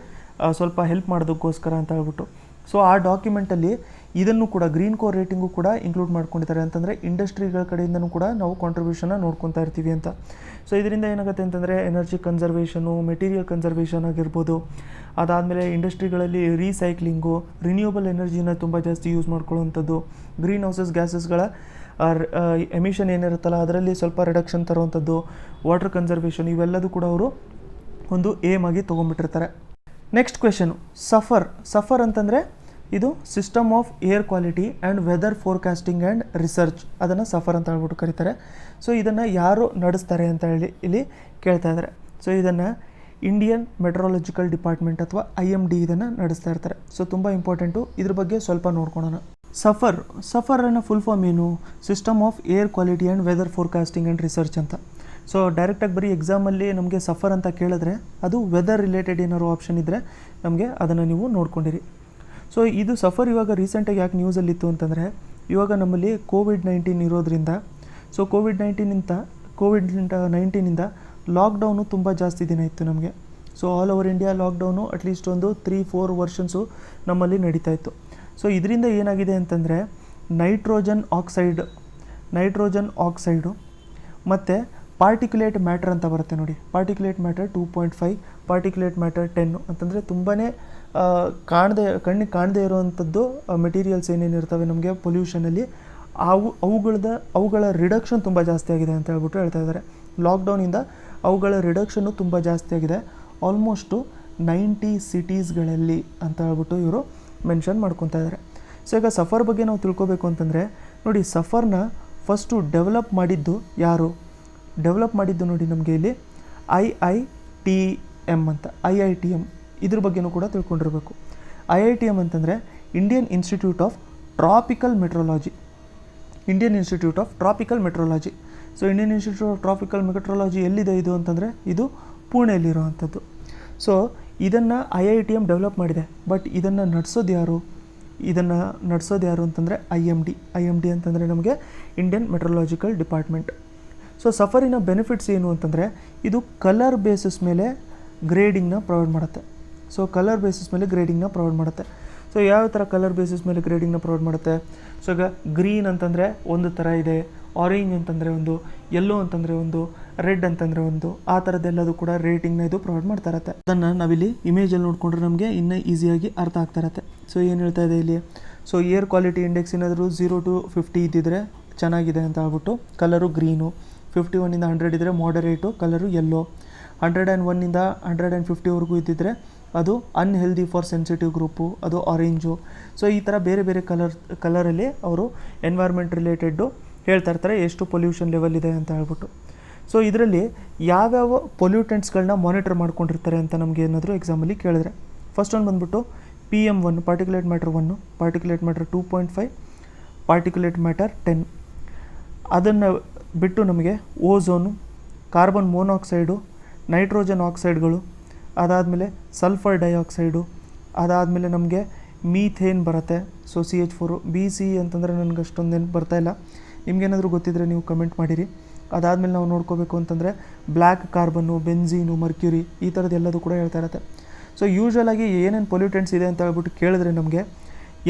ಸ್ವಲ್ಪ ಹೆಲ್ಪ್ ಮಾಡೋದಕ್ಕೋಸ್ಕರ ಅಂತ ಹೇಳ್ಬಿಟ್ಟು. ಸೊ ಆ ಡಾಕ್ಯುಮೆಂಟಲ್ಲಿ ಇದನ್ನು ಕೂಡ ಗ್ರೀನ್ ಕೋರ್ ರೇಟಿಂಗು ಕೂಡ ಇನ್ಕ್ಲೂಡ್ ಮಾಡ್ಕೊಂಡಿದ್ದಾರೆ. ಅಂತಂದರೆ ಇಂಡಸ್ಟ್ರಿಗಳ ಕಡೆಯಿಂದನೂ ಕೂಡ ನಾವು ಕಾಂಟ್ರಿಬ್ಯೂಷನ್ನ ನೋಡ್ಕೊತಾ ಇರ್ತೀವಿ ಅಂತ. ಸೊ ಇದರಿಂದ ಏನಾಗುತ್ತೆ ಅಂತಂದರೆ ಎನರ್ಜಿ ಕನ್ಸರ್ವೇಷನು, ಮೆಟೀರಿಯಲ್ ಕನ್ಸರ್ವೇಷನ್ ಆಗಿರ್ಬೋದು. ಅದಾದಮೇಲೆ ಇಂಡಸ್ಟ್ರಿಗಳಲ್ಲಿ ರೀಸೈಕ್ಲಿಂಗು, ರಿನ್ಯೂಯಬಲ್ ಎನರ್ಜಿನ ತುಂಬ ಜಾಸ್ತಿ ಯೂಸ್ ಮಾಡ್ಕೊಳ್ಳುವಂಥದ್ದು, ಗ್ರೀನ್ ಹೌಸಸ್ ಗ್ಯಾಸಸ್ಗಳ ಎಮಿಷನ್ ಏನಿರುತ್ತಲ್ಲ ಅದರಲ್ಲಿ ಸ್ವಲ್ಪ ರಿಡಕ್ಷನ್ ತರುವಂಥದ್ದು, ವಾಟರ್ ಕನ್ಸರ್ವೇಷನ್, ಇವೆಲ್ಲದೂ ಕೂಡ ಅವರು ಒಂದು ಏಮ್ ಆಗಿ ತೊಗೊಂಡ್ಬಿಟ್ಟಿರ್ತಾರೆ. ನೆಕ್ಸ್ಟ್ ಕ್ವೆಶನು, ಸಫರ್ ಅಂತಂದರೆ ಇದು system of air quality and weather forecasting and research, ಅದನ್ನು ಸಫರ್ ಅಂತ ಹೇಳ್ಬಿಟ್ಟು ಕರೀತಾರೆ. ಸೊ ಇದನ್ನು ಯಾರು ನಡೆಸ್ತಾರೆ ಅಂತ ಹೇಳಿ ಇಲ್ಲಿ ಕೇಳ್ತಾ ಇದ್ದಾರೆ. ಸೊ ಇದನ್ನು ಇಂಡಿಯನ್ ಮೆಟ್ರಾಲಜಿಕಲ್ ಡಿಪಾರ್ಟ್ಮೆಂಟ್ ಅಥವಾ IMD ಇದನ್ನು ನಡೆಸ್ತಾ ಇರ್ತಾರೆ. ಸೊ ತುಂಬ ಇಂಪಾರ್ಟೆಂಟು, ಇದ್ರ ಬಗ್ಗೆ ಸ್ವಲ್ಪ ನೋಡ್ಕೊಳ್ಳೋಣ. ಸಫರನ್ನು ಫುಲ್ ಫಾರ್ಮ್ ಏನು? System of air quality and weather forecasting and research ಅಂತ. ಸೊ ಡೈರೆಕ್ಟಾಗಿ ಬರೀ ಎಕ್ಸಾಮಲ್ಲಿ ನಮಗೆ ಸಫರ್ ಅಂತ ಕೇಳಿದ್ರೆ ಅದು ವೆದರ್ ರಿಲೇಟೆಡ್ ಏನಾದ್ರು ಆಪ್ಷನ್ ಇದ್ದರೆ ನಮಗೆ ಅದನ್ನು ನೀವು ನೋಡ್ಕೊಂಡಿರಿ. ಸೊ ಇದು ಸಫರ್ ಇವಾಗ ರೀಸೆಂಟಾಗಿ ಯಾಕೆ ನ್ಯೂಸಲ್ಲಿತ್ತು ಅಂತಂದರೆ ಇವಾಗ ನಮ್ಮಲ್ಲಿ ಕೋವಿಡ್-19 ಇರೋದ್ರಿಂದ, ಸೊ ಕೋವಿಡ್-19ಇಂದ ಲಾಕ್ಡೌನು ತುಂಬ ಜಾಸ್ತಿ ದಿನ ಇತ್ತು ನಮಗೆ. So all over India lockdown at least ಒಂದು 3-4 ವರ್ಷನ್ಸು ನಮ್ಮಲ್ಲಿ ನಡೀತಾ ಇತ್ತು. ಸೊ ಇದರಿಂದ ಏನಾಗಿದೆ ಅಂತಂದರೆ ನೈಟ್ರೋಜನ್ ಆಕ್ಸೈಡು ಮತ್ತು ಪಾರ್ಟಿಕ್ಯುಲೇಟ್ ಮ್ಯಾಟರ್ ಅಂತ ಬರುತ್ತೆ ನೋಡಿ. ಪಾರ್ಟಿಕ್ಯುಲೇಟ್ ಮ್ಯಾಟರ್ 2.5, ಪಾರ್ಟಿಕ್ಯುಲೇಟ್ ಮ್ಯಾಟರ್ 10 ಅಂತಂದರೆ ತುಂಬಾ ಕಣ್ಣಿಗೆ ಕಾಣದೇ ಇರುವಂಥದ್ದು ಮೆಟೀರಿಯಲ್ಸ್ ಏನೇನಿರ್ತವೆ ನಮಗೆ ಪೊಲ್ಯೂಷನಲ್ಲಿ ಅವುಗಳ ರಿಡಕ್ಷನ್ ತುಂಬ ಜಾಸ್ತಿ ಆಗಿದೆ ಅಂತ ಹೇಳ್ಬಿಟ್ಟು ಹೇಳ್ತಾ ಇದ್ದಾರೆ. ಲಾಕ್ಡೌನಿಂದ ಅವುಗಳ ರಿಡಕ್ಷನ್ನು ತುಂಬ ಜಾಸ್ತಿ ಆಗಿದೆ, ಆಲ್ಮೋಸ್ಟು 90 ಸಿಟೀಸ್ಗಳಲ್ಲಿ ಅಂತ ಹೇಳ್ಬಿಟ್ಟು ಇವರು ಮೆನ್ಷನ್ ಮಾಡ್ಕೊತಾ ಇದ್ದಾರೆ. ಸೊ ಈಗ ಸಫರ್ ಬಗ್ಗೆ ನಾವು ತಿಳ್ಕೊಬೇಕು ಅಂತಂದರೆ ನೋಡಿ, ಸಫರ್ನ ಫಸ್ಟು ಡೆವಲಪ್ ಮಾಡಿದ್ದು ಯಾರು? ಡೆವಲಪ್ ಮಾಡಿದ್ದು ನೋಡಿ ನಮಗೆ ಇಲ್ಲಿ IITM ಅಂತ, IITM ಇದ್ರ ಬಗ್ಗೆನೂ ಕೂಡ ತಿಳ್ಕೊಂಡಿರಬೇಕು. IITM ಅಂತಂದರೆ Indian institute of tropical meteorology. So Indian institute of tropical meteorology ಎಲ್ಲಿದೆ ಇದು ಅಂತಂದರೆ ಇದು ಪುಣೆಯಲ್ಲಿರುವಂಥದ್ದು. ಸೊ ಇದನ್ನು IITM ಡೆವಲಪ್ ಮಾಡಿದೆ. ಬಟ್ ಇದನ್ನು ನಡೆಸೋದು ಯಾರು ಅಂತಂದರೆ IMD ಅಂತಂದರೆ ನಮಗೆ ಇಂಡಿಯನ್ ಮೆಟ್ರಾಲಜಿಕಲ್ ಡಿಪಾರ್ಟ್ಮೆಂಟ್. ಸೊ ಸಫರಿನ ಬೆನಿಫಿಟ್ಸ್ ಏನು ಅಂತಂದರೆ ಇದು ಕಲರ್ ಬೇಸಿಸ್ ಮೇಲೆ ಗ್ರೇಡಿಂಗ್ನ ಪ್ರೊವೈಡ್ ಮಾಡುತ್ತೆ. ಸೊ ಯಾವ ಥರ ಕಲರ್ ಬೇಸಿಸ್ ಮೇಲೆ ಗ್ರೇಡಿಂಗ್ನ ಪ್ರೊವೈಡ್ ಮಾಡುತ್ತೆ? ಸೊ ಈಗ ಗ್ರೀನ್ ಅಂತಂದರೆ ಒಂದು ಥರ ಇದೆ, ಆರೆಂಜ್ ಅಂತಂದರೆ ಒಂದು, ಯೆಲ್ಲೋ ಅಂತಂದರೆ ಒಂದು, ರೆಡ್ ಅಂತಂದರೆ ಒಂದು, ಆ ಥರದ್ದೆಲ್ಲದು ಕೂಡ ರೇಟಿಂಗ್ನ ಇದು ಪ್ರೊವೈಡ್ ಮಾಡ್ತಾ ಇರತ್ತೆ. ಅದನ್ನು ನಾವಿಲ್ಲಿ ಇಮೇಜಲ್ಲಿ ನೋಡಿಕೊಂಡ್ರೆ ನಮಗೆ ಇನ್ನೂ ಈಸಿಯಾಗಿ ಅರ್ಥ ಆಗ್ತಾ ಇರತ್ತೆ. ಸೊ ಏನು ಹೇಳ್ತಾ ಇದೆ ಇಲ್ಲಿ? ಸೊ ಏರ್ ಕ್ವಾಲಿಟಿ ಇಂಡೆಕ್ಸ್ ಏನಾದರೂ 0 to 50 ಇದ್ದಿದ್ರೆ ಚೆನ್ನಾಗಿದೆ ಅಂತ ಹೇಳ್ಬಿಟ್ಟು ಕಲರು ಗ್ರೀನು, 51ಇಂದ 100 ಇದ್ದರೆ ಮಾಡರೇಟು ಕಲರು ಯೆಲ್ಲೋ, 101ಇಂದ 150ವರೆಗೂ ಇದ್ದಿದ್ರೆ ಅದು ಅನ್ಹೆಲ್ದಿ ಫಾರ್ ಸೆನ್ಸಿಟಿವ್ ಗ್ರೂಪು, ಅದು ಆರೆಂಜು. ಸೊ ಈ ಥರ ಬೇರೆ ಬೇರೆ ಕಲರಲ್ಲಿ ಅವರು ಎನ್ವೈರ್ಮೆಂಟ್ ರಿಲೇಟೆಡ್ಡು ಹೇಳ್ತಾ ಇರ್ತಾರೆ ಎಷ್ಟು ಪೊಲ್ಯೂಷನ್ ಲೆವೆಲ್ ಇದೆ ಅಂತ ಹೇಳ್ಬಿಟ್ಟು. ಸೊ ಇದರಲ್ಲಿ ಯಾವ್ಯಾವ ಪೊಲ್ಯೂಟೆಂಟ್ಸ್ಗಳನ್ನ ಮಾನಿಟರ್ ಮಾಡ್ಕೊಂಡಿರ್ತಾರೆ ಅಂತ ನಮಗೆ ಏನಾದರೂ ಎಕ್ಸಾಮಲ್ಲಿ ಕೇಳಿದ್ರೆ, ಫಸ್ಟ್ ಒಂದು ಬಂದ್ಬಿಟ್ಟು PM1 particulate matter 1, particulate matter 2.5, particulate matter 10. ಅದನ್ನು ಬಿಟ್ಟು ನಮಗೆ ಓಝೋನು, ಕಾರ್ಬನ್ ಮೊನಾಕ್ಸೈಡು, ನೈಟ್ರೋಜನ್ ಆಕ್ಸೈಡ್ಗಳು, ಅದಾದಮೇಲೆ ಸಲ್ಫರ್ ಡೈಆಕ್ಸೈಡು, ಅದಾದಮೇಲೆ ನಮಗೆ ಮೀಥೇನ್ ಬರುತ್ತೆ. ಸೊ CH4, BC ಅಂತಂದರೆ ನನಗೆ ಅಷ್ಟೊಂದು ನೆನಪು ಬರ್ತಾಯಿಲ್ಲ, ನಿಮಗೇನಾದರೂ ಗೊತ್ತಿದ್ದರೆ ನೀವು ಕಮೆಂಟ್ ಮಾಡಿರಿ. ಅದಾದಮೇಲೆ ನಾವು ನೋಡ್ಕೋಬೇಕು ಅಂತಂದರೆ ಬ್ಲ್ಯಾಕ್ ಕಾರ್ಬನ್ನು, ಬೆನ್ಝೀನು, ಮರ್ಕ್ಯೂರಿ, ಈ ಥರದ್ದೆಲ್ಲದು ಕೂಡ ಹೇಳ್ತಾ ಇರುತ್ತೆ. ಸೊ ಯೂಶ್ವಲಾಗಿ ಏನೇನು ಪೊಲ್ಯೂಟೆಂಟ್ಸ್ ಇದೆ ಅಂತ ಹೇಳ್ಬಿಟ್ಟು ಕೇಳಿದ್ರೆ ನಮಗೆ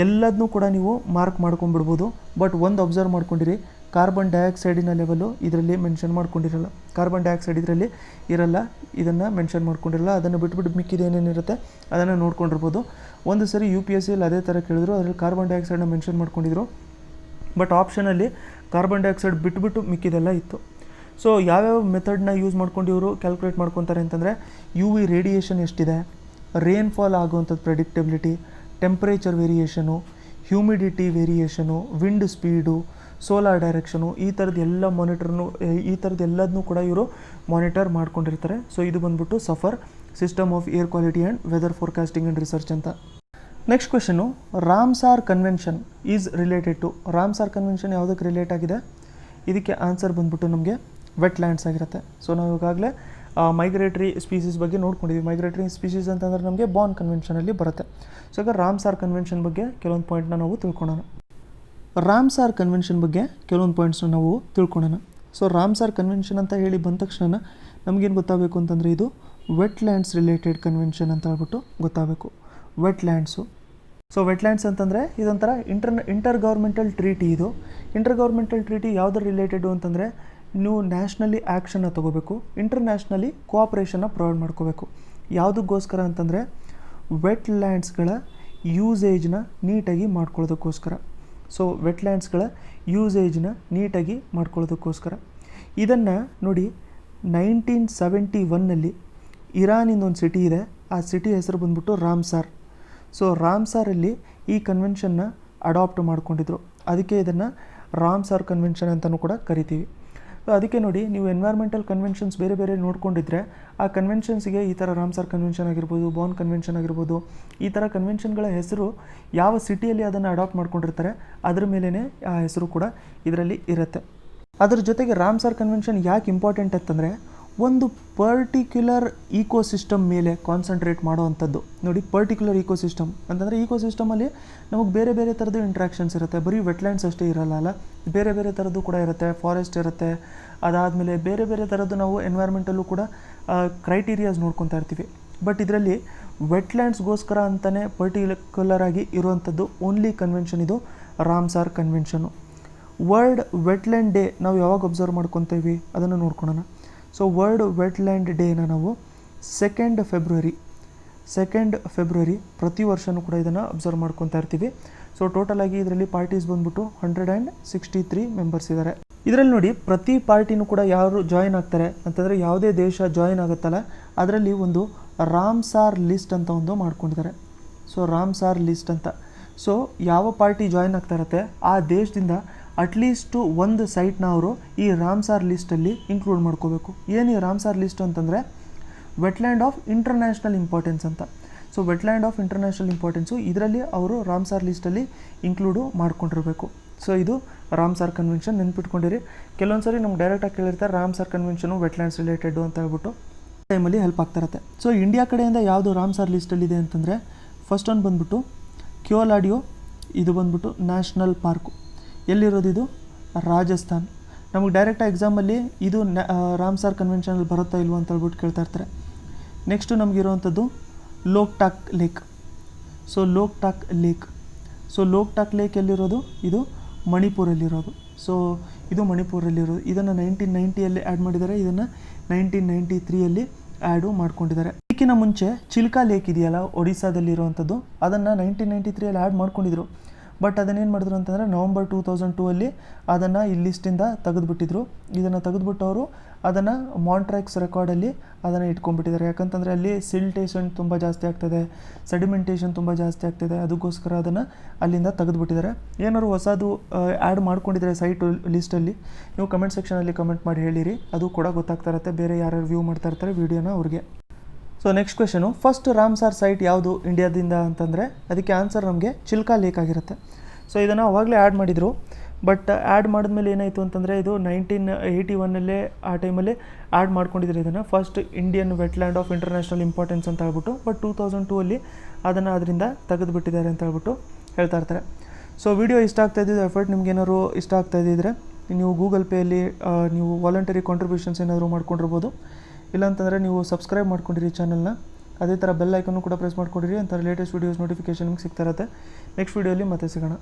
ಎಲ್ಲದನ್ನೂ ಕೂಡ ನೀವು ಮಾರ್ಕ್ ಮಾಡ್ಕೊಂಡ್ಬಿಡ್ಬೋದು. ಬಟ್ ಒಂದು ಅಬ್ಸರ್ವ್ ಮಾಡ್ಕೊಂಡಿರಿ, ಕಾರ್ಬನ್ ಡೈಆಕ್ಸೈಡಿನ ಲೆವೆಲು ಇದರಲ್ಲಿ ಮೆನ್ಷನ್ ಮಾಡ್ಕೊಂಡಿರಲ್ಲ. ಕಾರ್ಬನ್ ಡೈಆಕ್ಸೈಡ್ ಇದರಲ್ಲಿ ಇರಲ್ಲ, ಇದನ್ನು ಮೆನ್ಷನ್ ಮಾಡ್ಕೊಂಡಿರಲ್ಲ. ಅದನ್ನು ಬಿಟ್ಬಿಟ್ಟು ಮಿಕ್ಕಿದ ಏನೇನಿರುತ್ತೆ ಅದನ್ನು ನೋಡ್ಕೊಂಡಿರ್ಬೋದು. ಒಂದು ಸರಿ UPSCಯಲ್ಲಿ ಅದೇ ಥರ ಕೇಳಿದ್ರು, ಅದರಲ್ಲಿ ಕಾರ್ಬನ್ ಡೈಆಕ್ಸೈಡ್ನ ಮೆನ್ಷನ್ ಮಾಡ್ಕೊಂಡಿದ್ರು. ಬಟ್ ಆಪ್ಷನಲ್ಲಿ ಕಾರ್ಬನ್ ಡೈಆಕ್ಸೈಡ್ ಬಿಟ್ಬಿಟ್ಟು ಮಿಕ್ಕಿದೆಲ್ಲ ಇತ್ತು. ಸೊ ಯಾವ್ಯಾವ ಮೆಥಡ್ನ ಯೂಸ್ ಮಾಡ್ಕೊಂಡು ಇವರು ಕ್ಯಾಲ್ಕುಲೇಟ್ ಮಾಡ್ಕೊತಾರೆ ಅಂತಂದರೆ UV ರೇಡಿಯೇಷನ್ ಎಷ್ಟಿದೆ, ರೇನ್ಫಾಲ್ ಆಗುವಂಥದ್ದು predictability, temperature variation, humidity variation, wind speed, solar direction, ಈ ಥರದ್ದು ಎಲ್ಲ ಈ ಥರದ್ದು ಎಲ್ಲದನ್ನೂ ಕೂಡ ಇವರು ಮಾನಿಟರ್ ಮಾಡ್ಕೊಂಡಿರ್ತಾರೆ. ಸೊ ಇದು ಬಂದ್ಬಿಟ್ಟು SAFAR system of air quality and weather forecasting and research ಅಂತ. Next question, Ramsar convention is related to. Ramsar convention ಯಾವುದಕ್ಕೆ ರಿಲೇಟ್ ಆಗಿದೆ? ಇದಕ್ಕೆ ಆನ್ಸರ್ ಬಂದ್ಬಿಟ್ಟು ನಮಗೆ ವೆಟ್ಲ್ಯಾಂಡ್ಸ್ ಆಗಿರುತ್ತೆ. ಸೊ ನಾವು ಈಗಾಗಲೇ ಮೈಗ್ರೇಟರಿ ಸ್ಪೀಸೀಸ್ ಬಗ್ಗೆ ನೋಡ್ಕೊಂಡಿದ್ದೀವಿ. ಮೈಗ್ರೇಟರಿ ಸ್ಪೀಸೀಸ್ ಅಂತಂದರೆ ನಮಗೆ ಬಾರ್ನ್ ಕನ್ವೆನ್ಷನಲ್ಲಿ ಬರುತ್ತೆ. ಸೊ ಈಗ ರಾಮ್ಸಾರ್ ಕನ್ವೆನ್ಷನ್ ಬಗ್ಗೆ ಕೆಲವೊಂದು ಪಾಯಿಂಟ್ನ ನಾವು ತಿಳ್ಕೊಳ್ಳೋಣ. ರಾಮ್ಸಾರ್ ಕನ್ವೆನ್ಷನ್ ಬಗ್ಗೆ ಕೆಲವೊಂದು ಪಾಯಿಂಟ್ಸ್ನ ನಾವು ತಿಳ್ಕೊಳ್ಳೋಣ. ಸೊ ರಾಮ್ಸಾರ್ ಕನ್ವೆನ್ಷನ್ ಅಂತ ಹೇಳಿ ಬಂದ ತಕ್ಷಣ ನಮಗೇನು ಗೊತ್ತಾಗಬೇಕು ಅಂತಂದರೆ ಇದು ವೆಟ್ಲ್ಯಾಂಡ್ಸ್ ರಿಲೇಟೆಡ್ ಕನ್ವೆನ್ಷನ್ ಅಂತ ಹೇಳ್ಬಿಟ್ಟು ಗೊತ್ತಾಗಬೇಕು. ವೆಟ್ಲ್ಯಾಂಡ್ಸು. ಸೊ ವೆಟ್ಲ್ಯಾಂಡ್ಸ್ ಅಂತಂದರೆ ಇದೊಂಥರ ಇಂಟರ್ ಗೌರ್ಮೆಂಟಲ್ ಟ್ರೀಟಿ. ಇದು ಇಂಟರ್ ಗೌರ್ಮೆಂಟಲ್ ಟ್ರೀಟಿ ಯಾವುದರ ರಿಲೇಟೆಡು ಅಂತಂದರೆ ನೀವು ನ್ಯಾಷನಲಿ ಆ್ಯಕ್ಷನ್ನ ತೊಗೋಬೇಕು, ಇಂಟರ್ನ್ಯಾಷನಲಿ ಕೋಆಪ್ರೇಷನ್ನ ಪ್ರೊವೈಡ್ ಮಾಡ್ಕೋಬೇಕು. ಯಾವುದಕ್ಕೋಸ್ಕರ ಅಂತಂದರೆ ವೆಟ್ಲ್ಯಾಂಡ್ಸ್ಗಳ ಯೂಸೇಜ್ನ ನೀಟಾಗಿ ಮಾಡ್ಕೊಳ್ಳೋದಕ್ಕೋಸ್ಕರ. ಸೊ ವೆಟ್ಲ್ಯಾಂಡ್ಸ್ಗಳ ಯೂಸೇಜ್ನ ನೀಟಾಗಿ ಮಾಡ್ಕೊಳ್ಳೋದಕ್ಕೋಸ್ಕರ. ಇದನ್ನು ನೋಡಿ 1971ನಲ್ಲಿ ಇರಾನಿಂದ ಒಂದು ಸಿಟಿ ಇದೆ, ಆ ಸಿಟಿ ಹೆಸರು ಬಂದ್ಬಿಟ್ಟು ರಾಮ್ಸಾರ್. ಸೊ ರಾಮ್ಸಾರಲ್ಲಿ ಈ ಕನ್ವೆನ್ಷನ್ನ ಅಡಾಪ್ಟ್ ಮಾಡ್ಕೊಂಡಿದ್ರು, ಅದಕ್ಕೆ ಇದನ್ನು ರಾಮ್ಸಾರ್ ಕನ್ವೆನ್ಷನ್ ಅಂತಲೂ ಕೂಡ ಕರಿತೀವಿ. ಸೊ ಅದಕ್ಕೆ ನೋಡಿ, ನೀವು ಎನ್ವೈರ್ಮೆಂಟಲ್ ಕನ್ವೆನ್ಷನ್ಸ್ ಬೇರೆ ಬೇರೆ ನೋಡ್ಕೊಂಡಿದ್ರೆ ಆ ಕನ್ವೆನ್ಷನ್ಸ್ಗೆ ಈ ಥರ ರಾಮ್ಸಾರ್ ಕನ್ವೆನ್ಷನ್ ಆಗಿರ್ಬೋದು, ಬಾರ್ನ್ ಕನ್ವೆನ್ಷನ್ ಆಗಿರ್ಬೋದು, ಈ ಥರ ಕನ್ವೆನ್ಷನ್ಗಳ ಹೆಸರು ಯಾವ ಸಿಟಿಯಲ್ಲಿ ಅದನ್ನು ಅಡಾಪ್ಟ್ ಮಾಡ್ಕೊಂಡಿರ್ತಾರೆ ಅದ್ರ ಮೇಲೇ ಆ ಹೆಸರು ಕೂಡ ಇದರಲ್ಲಿ ಇರುತ್ತೆ. ಅದ್ರ ಜೊತೆಗೆ ರಾಮ್ಸಾರ್ ಕನ್ವೆನ್ಷನ್ ಯಾಕೆ ಇಂಪಾರ್ಟೆಂಟ್ ಅಂತಂದರೆ ಒಂದು ಪರ್ಟಿಕ್ಯುಲರ್ ಈಕೋಸಿಸ್ಟಮ್ ಮೇಲೆ ಕಾನ್ಸಂಟ್ರೇಟ್ ಮಾಡೋವಂಥದ್ದು. ನೋಡಿ, ಪರ್ಟಿಕ್ಯುಲರ್ ಈಕೋಸಿಸ್ಟಮ್ ಅಂತಂದರೆ ಈಕೋಸಿಸ್ಟಮಲ್ಲಿ ನಮಗೆ ಬೇರೆ ಬೇರೆ ಥರದ್ದು ಇಂಟ್ರಾಕ್ಷನ್ಸ್ ಇರುತ್ತೆ. ಬರೀ ವೆಟ್ಲ್ಯಾಂಡ್ಸ್ ಅಷ್ಟೇ ಇರಲ್ಲ ಅಲ್ಲ, ಬೇರೆ ಬೇರೆ ಥರದ್ದು ಕೂಡ ಇರುತ್ತೆ. ಫಾರೆಸ್ಟ್ ಇರುತ್ತೆ, ಅದಾದಮೇಲೆ ಬೇರೆ ಬೇರೆ ಥರದ್ದು ನಾವು ಎನ್ವೈರ್ಮೆಂಟಲ್ಲೂ ಕೂಡ ಕ್ರೈಟೀರಿಯಾಸ್ ನೋಡ್ಕೊತಾ ಇರ್ತೀವಿ. ಬಟ್ ಇದರಲ್ಲಿ ವೆಟ್ಲ್ಯಾಂಡ್ಸ್ಗೋಸ್ಕರ ಅಂತಲೇ ಪರ್ಟಿಕ್ಯುಲರ್ ಆಗಿ ಇರುವಂಥದ್ದು ಓನ್ಲಿ ಕನ್ವೆನ್ಷನ್ ಇದು ರಾಮ್ಸಾರ್ ಕನ್ವೆನ್ಷನು. ವರ್ಲ್ಡ್ ವೆಟ್ಲ್ಯಾಂಡ್ ಡೇ ನಾವು ಯಾವಾಗ ಅಬ್ಸರ್ವ್ ಮಾಡ್ಕೊತೀವಿ ಅದನ್ನು ನೋಡ್ಕೊಳ್ಳೋಣ. ಸೊ ವರ್ಲ್ಡ್ ವೆಟ್ಲ್ಯಾಂಡ್ ಡೇನ ನಾವು 2nd ಫೆಬ್ರವರಿ ಪ್ರತಿ ವರ್ಷವೂ ಕೂಡ ಇದನ್ನು ಅಬ್ಸರ್ವ್ ಮಾಡ್ಕೊತಾ ಇರ್ತೀವಿ. ಸೊ ಟೋಟಲಾಗಿ ಇದರಲ್ಲಿ ಪಾರ್ಟೀಸ್ ಬಂದ್ಬಿಟ್ಟು 163 ಮೆಂಬರ್ಸ್ ಇದ್ದಾರೆ. ಇದರಲ್ಲಿ ನೋಡಿ, ಪ್ರತಿ ಪಾರ್ಟಿನೂ ಕೂಡ ಯಾರು ಜಾಯಿನ್ ಆಗ್ತಾರೆ ಅಂತಂದರೆ ಯಾವುದೇ ದೇಶ ಜಾಯಿನ್ ಆಗುತ್ತಲ್ಲ ಅದರಲ್ಲಿ ಒಂದು ರಾಮ್ಸಾರ್ ಲಿಸ್ಟ್ ಅಂತ ಒಂದು ಮಾಡ್ಕೊಂಡಿದ್ದಾರೆ. ಸೊ ರಾಮ್ಸಾರ್ ಲಿಸ್ಟ್ ಅಂತ. ಸೊ ಯಾವ ಪಾರ್ಟಿ ಜಾಯಿನ್ ಆಗ್ತಾ ಇರುತ್ತೆ ಆ ದೇಶದಿಂದ ಅಟ್ಲೀಸ್ಟು ಒಂದು ಸೈಟ್ನ ಅವರು ಈ ರಾಮ್ಸಾರ್ ಲಿಸ್ಟಲ್ಲಿ ಇನ್ಕ್ಲೂಡ್ ಮಾಡ್ಕೋಬೇಕು. ಏನು ಈ ರಾಮ್ಸಾರ್ ಲಿಸ್ಟ್ ಅಂತಂದರೆ ವೆಟ್ಲ್ಯಾಂಡ್ ಆಫ್ ಇಂಟರ್ನ್ಯಾಷನಲ್ ಇಂಪಾರ್ಟೆನ್ಸ್ ಅಂತ. So wetland of international importance ಇದರಲ್ಲಿ ಅವರು ರಾಮ್ಸಾರ್ ಲಿಸ್ಟಲ್ಲಿ ಇನ್ಕ್ಲೂಡು ಮಾಡ್ಕೊಂಡಿರಬೇಕು. ಸೊ ಇದು ರಾಮ್ಸಾರ್ ಕನ್ವೆನ್ಷನ್. ನೆನ್ಪಿಟ್ಕೊಂಡಿರಿ, ಕೆಲವೊಂದು ಸರಿ ನಮ್ಗೆ ಡೈರೆಕ್ಟಾಗಿ ಕೇಳಿರ್ತಾರೆ ರಾಮ್ಸಾರ್ ಕನ್ವೆನ್ಷನು ವೆಟ್ಲ್ಯಾಂಡ್ಸ್ ರಿಲೇಟೆಡು ಅಂತ ಹೇಳ್ಬಿಟ್ಟು ಟೈಮಲ್ಲಿ ಹೆಲ್ಪ್ ಆಗ್ತಾ ಇರುತ್ತೆ. ಸೊ ಇಂಡಿಯಾ ಕಡೆಯಿಂದ ಯಾವುದು ರಾಮ್ಸಾರ್ ಲಿಸ್ಟಲ್ಲಿದೆ ಅಂತಂದರೆ ಫಸ್ಟ್ ಒಂದು ಬಂದ್ಬಿಟ್ಟು ಕ್ಯೋಲಾಡಿಯೋ. ಇದು ಬಂದ್ಬಿಟ್ಟು ನ್ಯಾಷನಲ್ ಪಾರ್ಕು. ಎಲ್ಲಿರೋದು ಇದು? ರಾಜಸ್ಥಾನ್. ನಮಗೆ ಡೈರೆಕ್ಟಾಗಿ ಎಕ್ಸಾಮಲ್ಲಿ ಇದು ರಾಮ್ಸಾರ್ ಕನ್ವೆನ್ಷನಲ್ಲಿ ಬರುತ್ತಾ ಇಲ್ವೋ ಅಂತ ಹೇಳ್ಬಿಟ್ಟು ಕೇಳ್ತಾ ಇರ್ತಾರೆ. ನೆಕ್ಸ್ಟು ನಮಗಿರುವಂಥದ್ದು Loktak lake. So Loktak lake ಎಲ್ಲಿರೋದು? ಇದು ಮಣಿಪುರಲ್ಲಿರೋದು. ಸೊ ಇದು ಮಣಿಪುರಲ್ಲಿರೋದು. ಇದನ್ನು 1990ಯಲ್ಲಿ ಆ್ಯಡ್ ಮಾಡಿದ್ದಾರೆ, ಇದನ್ನು 1993ಯಲ್ಲಿ ಆ್ಯಡು ಮಾಡ್ಕೊಂಡಿದ್ದಾರೆ. ಇದಕ್ಕಿಂತ ಮುಂಚೆ ಚಿಲ್ಕಾ ಲೇಕ್ ಇದೆಯಲ್ಲ ಒಡಿಸ್ಸಾದಲ್ಲಿರುವಂಥದ್ದು, ಅದನ್ನು 1993ಯಲ್ಲಿ ಆ್ಯಡ್ ಮಾಡ್ಕೊಂಡಿದ್ರು. ಬಟ್ ಅದನ್ನೇನು ಮಾಡಿದ್ರು ಅಂತಂದರೆ ನವಂಬರ್ 2002ಅಲ್ಲಿ ಅದನ್ನು ಈ ಲಿಸ್ಟಿಂದ ತೆಗೆದುಬಿಟ್ಟಿದ್ರು. ಇದನ್ನು ತೆಗೆದುಬಿಟ್ಟು ಅವರು ಅದನ್ನು ಮಾಂಟ್ರಾಕ್ಸ್ ರೆಕಾರ್ಡಲ್ಲಿ ಅದನ್ನು ಇಟ್ಕೊಂಡ್ಬಿಟ್ಟಿದ್ದಾರೆ. ಯಾಕಂತಂದರೆ ಅಲ್ಲಿ ಸಿಲ್ಟೇಷನ್ ತುಂಬ ಜಾಸ್ತಿ ಆಗ್ತದೆ, ಸೆಡಿಮೆಂಟೇಷನ್ ತುಂಬ ಜಾಸ್ತಿ ಆಗ್ತದೆ, ಅದಕ್ಕೋಸ್ಕರ ಅದನ್ನು ಅಲ್ಲಿಂದ ತೆಗೆದುಬಿಟ್ಟಿದ್ದಾರೆ. ಏನಾದ್ರು ಹೊಸದು ಆ್ಯಡ್ ಮಾಡ್ಕೊಂಡಿದ್ದಾರೆ ಸೈಟು ಲಿಸ್ಟಲ್ಲಿ ನೀವು ಕಮೆಂಟ್ ಸೆಕ್ಷನಲ್ಲಿ ಕಮೆಂಟ್ ಮಾಡಿ ಹೇಳಿರಿ, ಅದು ಕೂಡ ಗೊತ್ತಾಗ್ತಾ ಇರುತ್ತೆ ಬೇರೆ ಯಾರ್ಯಾರು ವ್ಯೂ ಮಾಡ್ತಾ ಇರ್ತಾರೆ ವೀಡಿಯೋನ ಅವ್ರಿಗೆ. So next question, first Ramsar site ಯಾವುದು ಇಂಡಿಯಾದಿಂದ ಅಂತಂದರೆ ಅದಕ್ಕೆ ಆನ್ಸರ್ ನಮಗೆ ಚಿಲ್ಕಾ ಲೇಕ್ ಆಗಿರುತ್ತೆ. ಸೊ ಇದನ್ನು ಅವಾಗಲೇ ಆ್ಯಡ್ ಮಾಡಿದರು. ಬಟ್ ಆ್ಯಡ್ ಮಾಡಿದ್ಮೇಲೆ ಏನಾಯಿತು ಅಂತಂದರೆ ಇದು 1981ನಲ್ಲೇ ಆ ಟೈಮಲ್ಲಿ ಆ್ಯಡ್ ಮಾಡ್ಕೊಂಡಿದ್ರು ಇದನ್ನು first Indian wetland of international importance ಅಂತ ಹೇಳ್ಬಿಟ್ಟು. ಬಟ್ 2002ಅಲ್ಲಿ ಅದನ್ನು ಅದರಿಂದ ತೆಗೆದುಬಿಟ್ಟಿದ್ದಾರೆ ಅಂತ ಹೇಳ್ಬಿಟ್ಟು ಹೇಳ್ತಾ ಇರ್ತಾರೆ. ಸೊ ವಿಡಿಯೋ ಇಷ್ಟ ಆಗ್ತಾ ಇದ್ದಿದ್ದು ಎಫರ್ಟ್ ನಿಮ್ಗೆ ಏನಾದ್ರು ಇಷ್ಟ ಆಗ್ತಾ ಇದ್ದಿದ್ರೆ ನೀವು ಗೂಗಲ್ ಪೇಯಲ್ಲಿ ನೀವು ವಾಲಂಟರಿ ಕಾಂಟ್ರಿಬ್ಯೂಷನ್ಸ್ ಏನಾದರೂ ಮಾಡ್ಕೊಂಡಿರ್ಬೋದು. ಇಲ್ಲಾಂತಂದರೆ ನೀವು ಸಬ್ಸ್ಕ್ರೈಬ್ ಮಾಡ್ಕೊಂಡಿರಿ ಚಾನಲ್ನ, ಅದೇ ಥರ ಬೆಲ್ ಐಕನ್ನು ಕೂಡ ಪ್ರೆಸ್ ಮಾಡ್ಕೊಂಡಿರಿ. ಅಂತ ಲೇಟೆಸ್ಟ್ ವೀಡಿಯೋಸ್ ನೋಟಿಫಿಕೇಷನ್ ನಿಮ್ಗೆ ಸಿಗ್ತಾ ಇರುತ್ತೆ. ನೆಕ್ಸ್ಟ್ ವೀಡಿಯೋಲಿ ಮತ್ತೆ ಸಿಗೋಣ.